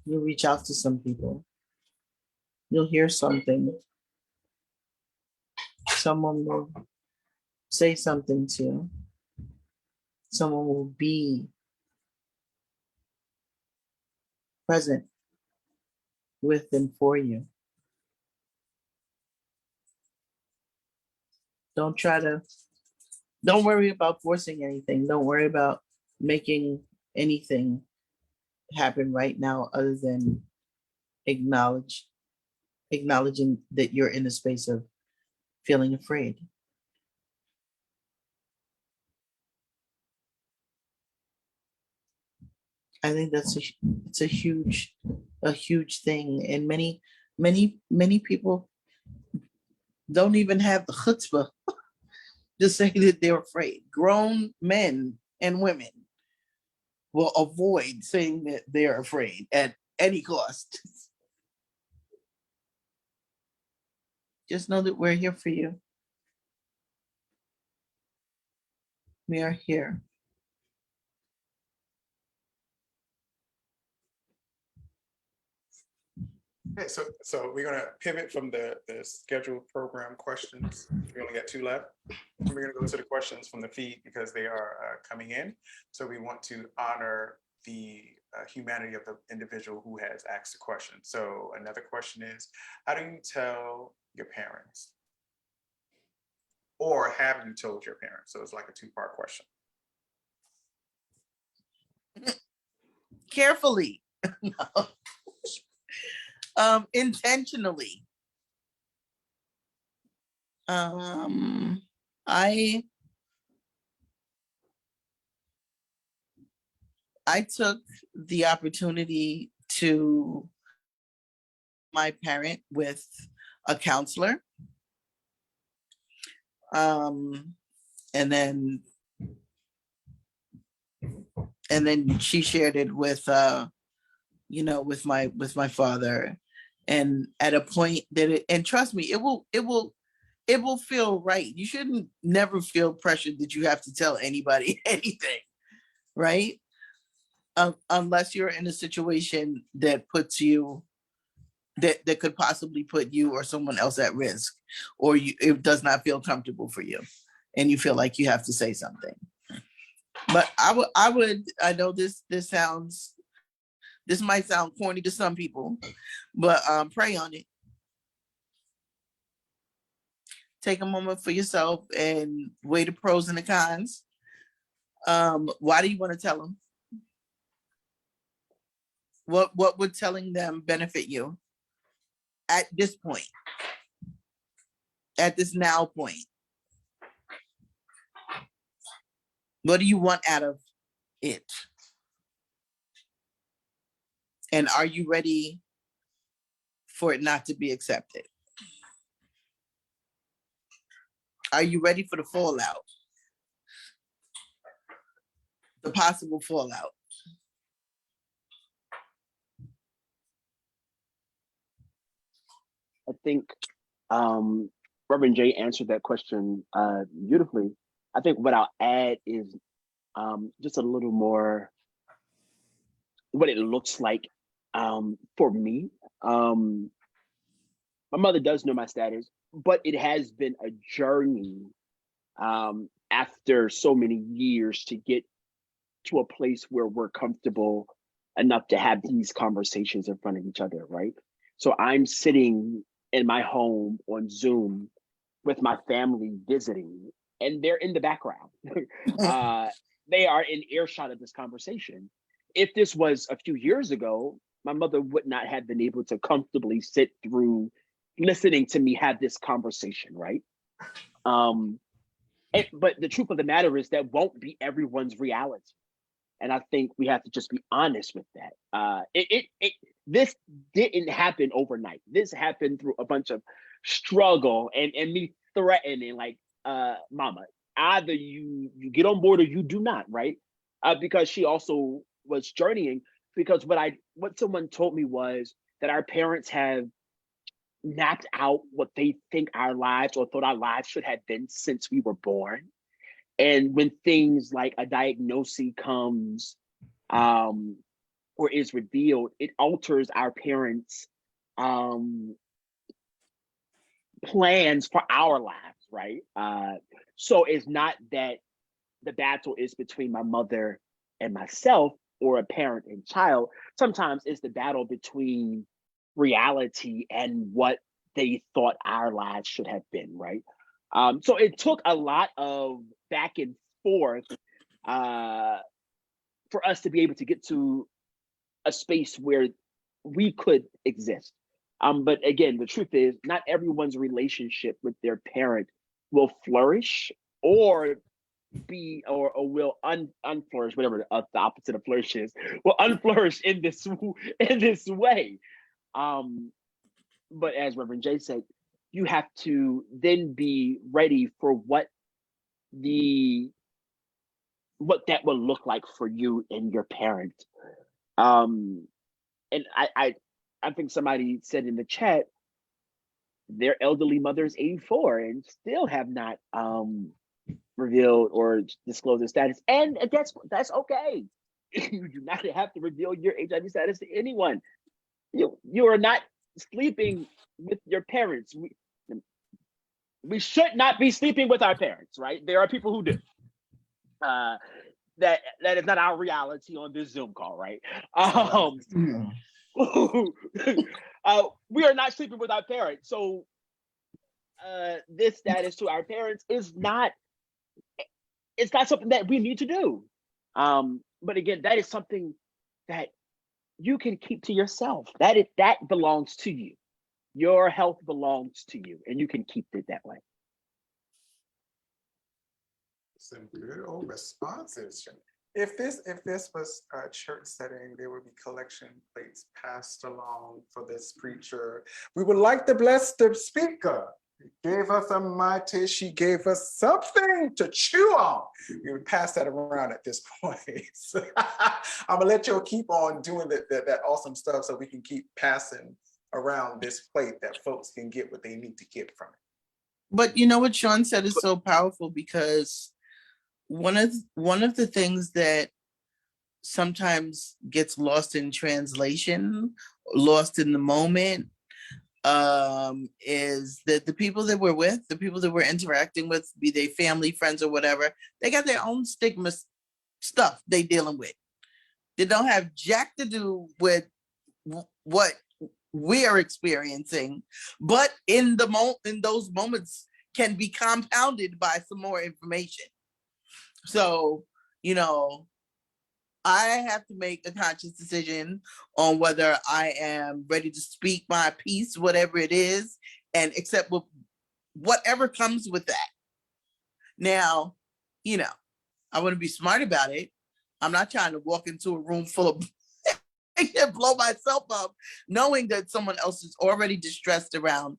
You'll reach out to some people. You'll hear something. Someone will say something to you. Someone will be present with and for you. Don't worry about forcing anything. Don't worry about making anything happen right now other than acknowledging that you're in a space of feeling afraid. I think it's a huge thing, and many people don't even have the chutzpah to say that they're afraid. Grown men and women will avoid saying that they're afraid at any cost. Just know that we're here for you. We are here. Okay, so we're gonna pivot from the scheduled program questions. We only got 2 left. We're gonna go to the questions from the feed because they are coming in. So we want to honor the humanity of the individual who has asked the question. So another question is, how do you tell your parents? Or have you told your parents? So it's like a 2-part question. Carefully. Intentionally. I took the opportunity to my parent with a counselor. And then she shared it with with my father. And at a point that and trust me, it will feel right. You shouldn't never feel pressured that you have to tell anybody anything, right? Unless you're in a situation that puts you, that could possibly put you or someone else at risk, or it does not feel comfortable for you and you feel like you have to say something. But I know this sounds This might sound corny to some people, but pray on it. Take a moment for yourself and weigh the pros and the cons. Why do you want to tell them? What would telling them benefit you at this point? At this now point? What do you want out of it? And are you ready for it not to be accepted? Are you ready for the fallout? The possible fallout? I think Reverend Jay answered that question beautifully. I think what I'll add is just a little more what it looks like for me. My mother does know my status, but it has been a journey after so many years to get to a place where we're comfortable enough to have these conversations in front of each other, right? So I'm sitting in my home on Zoom with my family visiting, and they're in the background. They are in earshot of this conversation. If this was a few years ago, my mother would not have been able to comfortably sit through listening to me have this conversation, right? But the truth of the matter is that won't be everyone's reality. And I think we have to just be honest with that. This didn't happen overnight. This happened through a bunch of struggle and me threatening, like, mama, either you get on board or you do not, right? Because she also was journeying, because what someone told me was that our parents have mapped out what they think our lives or thought our lives should have been since we were born. And when things like a diagnosis comes or is revealed, it alters our parents' plans for our lives, right? So it's not that the battle is between my mother and myself or a parent and child. Sometimes it's the battle between reality and what they thought our lives should have been, right? So it took a lot of back and forth for us to be able to get to a space where we could exist. But again, the truth is not everyone's relationship with their parent will flourish or be or will unflourish, whatever the opposite of flourish is, will unflourish in this way. But as Reverend Jay said, you have to then be ready for what that will look like for you and your parent. And I think somebody said in the chat, their elderly mother's 84 and still have not revealed or disclosed their status. And that's okay. You do not have to reveal your HIV status to anyone. You are not sleeping with your parents. We should not be sleeping with our parents, right? There are people who do. That is not our reality on this Zoom call, right? We are not sleeping with our parents. So this status to our parents is not something that we need to do. But again, that is something that you can keep to yourself. That belongs to you. Your health belongs to you, and you can keep it that way. Some good old responses. If this was a church setting, there would be collection plates passed along for this preacher. We would like to bless the speaker. He gave us a mate. She gave us something to chew on. We would pass that around at this point. So I'm gonna let y'all keep on doing that awesome stuff so we can keep passing around this plate that folks can get what they need to get from it. But you know what Sean said is so powerful, because one of the things that sometimes gets lost in translation, lost in the moment, is that the people that we're with, the people that we're interacting with, be they family, friends, or whatever, they got their own stigma stuff they dealing with. that don't have jack to do with what we're experiencing, but in those moments can be compounded by some more information. So, you know, I have to make a conscious decision on whether I am ready to speak my piece, whatever it is, and accept whatever comes with that. Now, you know, I want to be smart about it. I'm not trying to walk into a room full of and blow myself up, knowing that someone else is already distressed around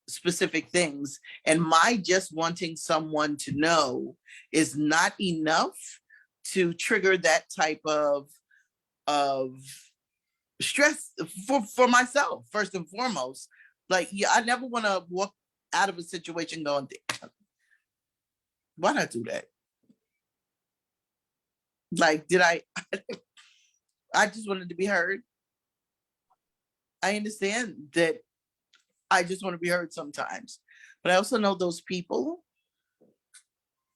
specific things. And my just wanting someone to know is not enough to trigger that type of stress for myself, first and foremost. Like, yeah, I never want to walk out of a situation going, why'd I do that? Like, did I just wanted to be heard. I understand that I just want to be heard sometimes, but I also know those people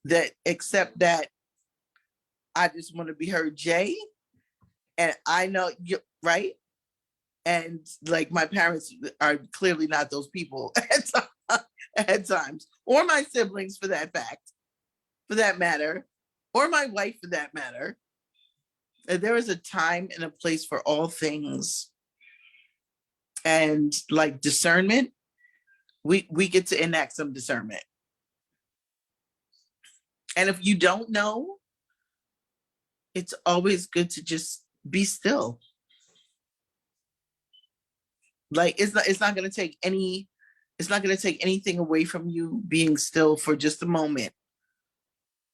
that accept that I just want to be heard, Jay, and I know you right. And like, my parents are clearly not those people at times, or my siblings for that matter, or my wife for that matter. There is a time and a place for all things. And like discernment, we get to enact some discernment. And if you don't know, it's always good to just be still. Like, it's not going to take anything away from you being still for just a moment,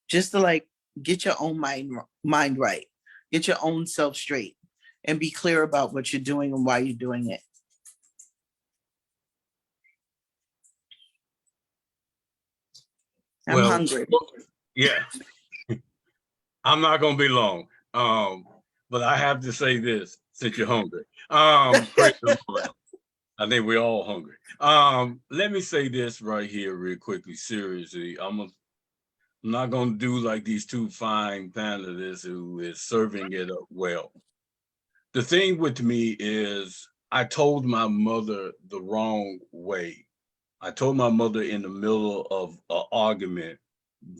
just to like get your own mind right, get your own self straight, and be clear about what you're doing and why you're doing it. I'm hungry. Yeah. I'm not gonna be long. But I have to say this since you're hungry. Praise the Lord. I think we're all hungry. Let me say this right here real quickly, seriously. I'm not gonna do like these two fine panelists who is serving it up well. The thing with me is I told my mother the wrong way. I told my mother in the middle of an argument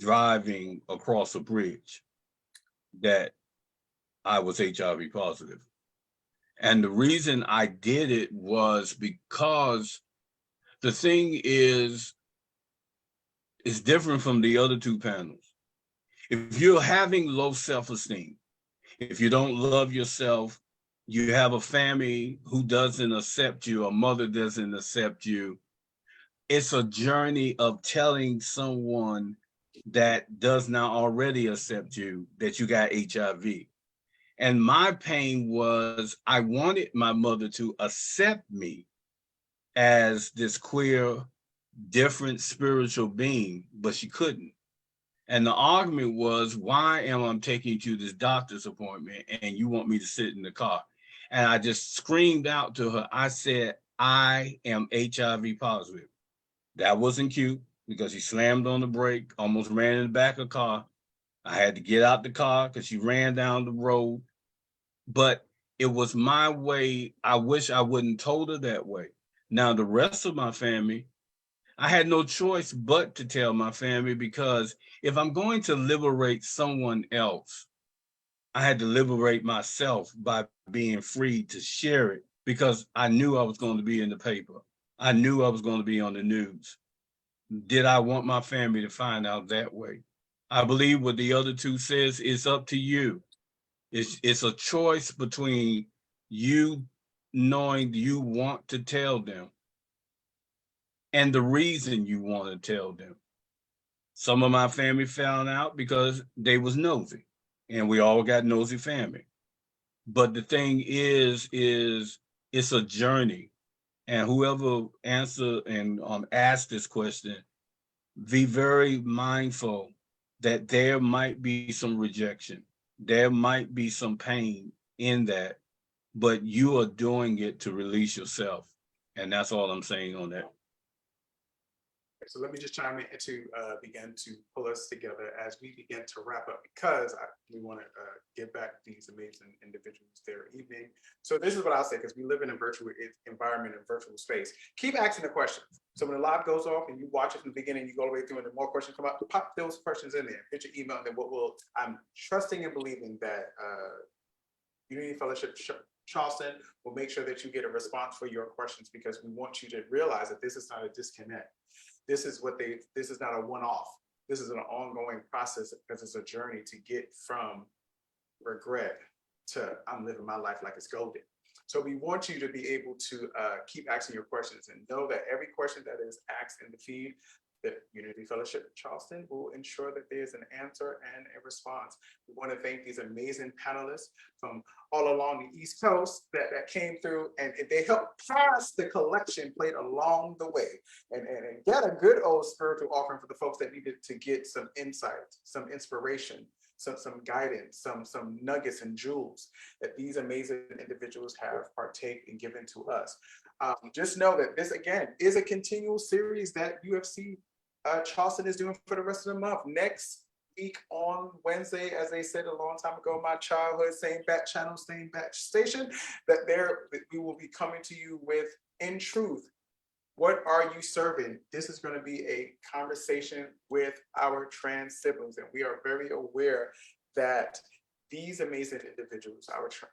driving across a bridge that I was HIV positive. And the reason I did it was because the thing is, it's different from the other two panels. If you're having low self-esteem, if you don't love yourself, you have a family who doesn't accept you, a mother doesn't accept you, it's a journey of telling someone that does not already accept you that you got HIV. And my pain was I wanted my mother to accept me as this queer, different spiritual being, but she couldn't. And the argument was, why am I taking you to this doctor's appointment and you want me to sit in the car? And I just screamed out to her, I said, I am HIV positive. That wasn't cute because she slammed on the brake, almost ran in the back of the car. I had to get out the car because she ran down the road. But it was my way. I wish I wouldn't told her that way. Now, the rest of my family, I had no choice but to tell my family, because if I'm going to liberate someone else, I had to liberate myself by being free to share it, because I knew I was going to be in the paper. I knew I was going to be on the news. Did I want my family to find out that way? I believe what the other two says is up to you. It's a choice between you knowing you want to tell them and the reason you want to tell them. Some of my family found out because they was nosy, and we all got nosy family. But the thing is it's a journey. And whoever answer and ask this question, be very mindful that there might be some rejection. There might be some pain in that, but you are doing it to release yourself. And that's all I'm saying on that. So let me just chime in to begin to pull us together as we begin to wrap up, because we want to give back these amazing individuals their evening. So this is what I'll say, because we live in a virtual environment and virtual space. Keep asking the questions. So when the live goes off and you watch it from the beginning, you go all the way through and the more questions come up, pop those questions in there, put your email, and then I'm trusting and believing that Unity Fellowship Charleston will make sure that you get a response for your questions, because we want you to realize that this is not a disconnect. This is not a one-off. This is an ongoing process, because it's a journey to get from regret to I'm living my life like it's golden. So we want you to be able to keep asking your questions, and know that every question that is asked in the feed, that Unity Fellowship Charleston will ensure that there's an answer and a response. We want to thank these amazing panelists from all along the East Coast that came through, and they helped pass the collection plate along the way, and get a good old spiritual offering for the folks that needed to get some insight, some inspiration, some guidance, some nuggets and jewels that these amazing individuals have partake and given to us. Just know that this, again, is a continual series that UFC Charleston is doing for the rest of the month. Next week on Wednesday, as they said a long time ago, my childhood, same bat channel, same bat station, that we will be coming to you with, in truth, what are you serving? This is going to be a conversation with our trans siblings, and we are very aware that these amazing individuals,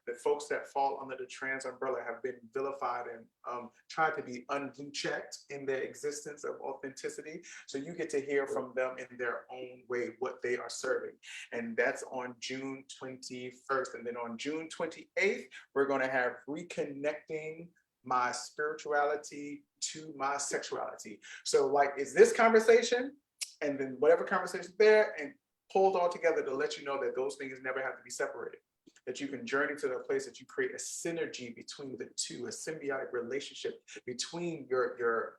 the folks that fall under the trans umbrella, have been vilified and tried to be unblue checked in their existence of authenticity. So you get to hear from them in their own way what they are serving. And that's on June 21st. And then on June 28th, we're going to have Reconnecting My Spirituality to My Sexuality. So like, is this conversation, and then whatever conversation there, and pulled all together to let you know that those things never have to be separated, that you can journey to the place that you create a synergy between the two, a symbiotic relationship between your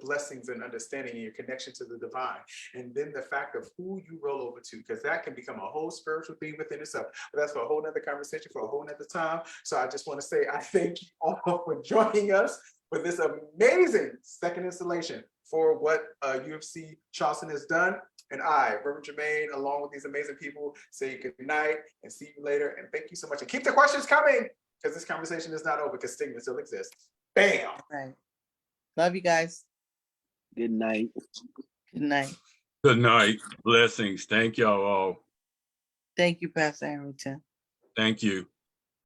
blessings and understanding and your connection to the divine. And then the fact of who you roll over to, because that can become a whole spiritual thing within itself. But that's for a whole nother conversation for a whole nother time. So I just want to say, I thank you all for joining us for this amazing second installation for what UFC Charleston has done. And I, Reverend Jermaine, along with these amazing people, say good night and see you later. And thank you so much. And keep the questions coming, because this conversation is not over, because stigma still exists. Bam. All right. Love you guys. Good night. Good night. Good night. Blessings. Thank y'all all. Thank you, Pastor Harrington. Thank you.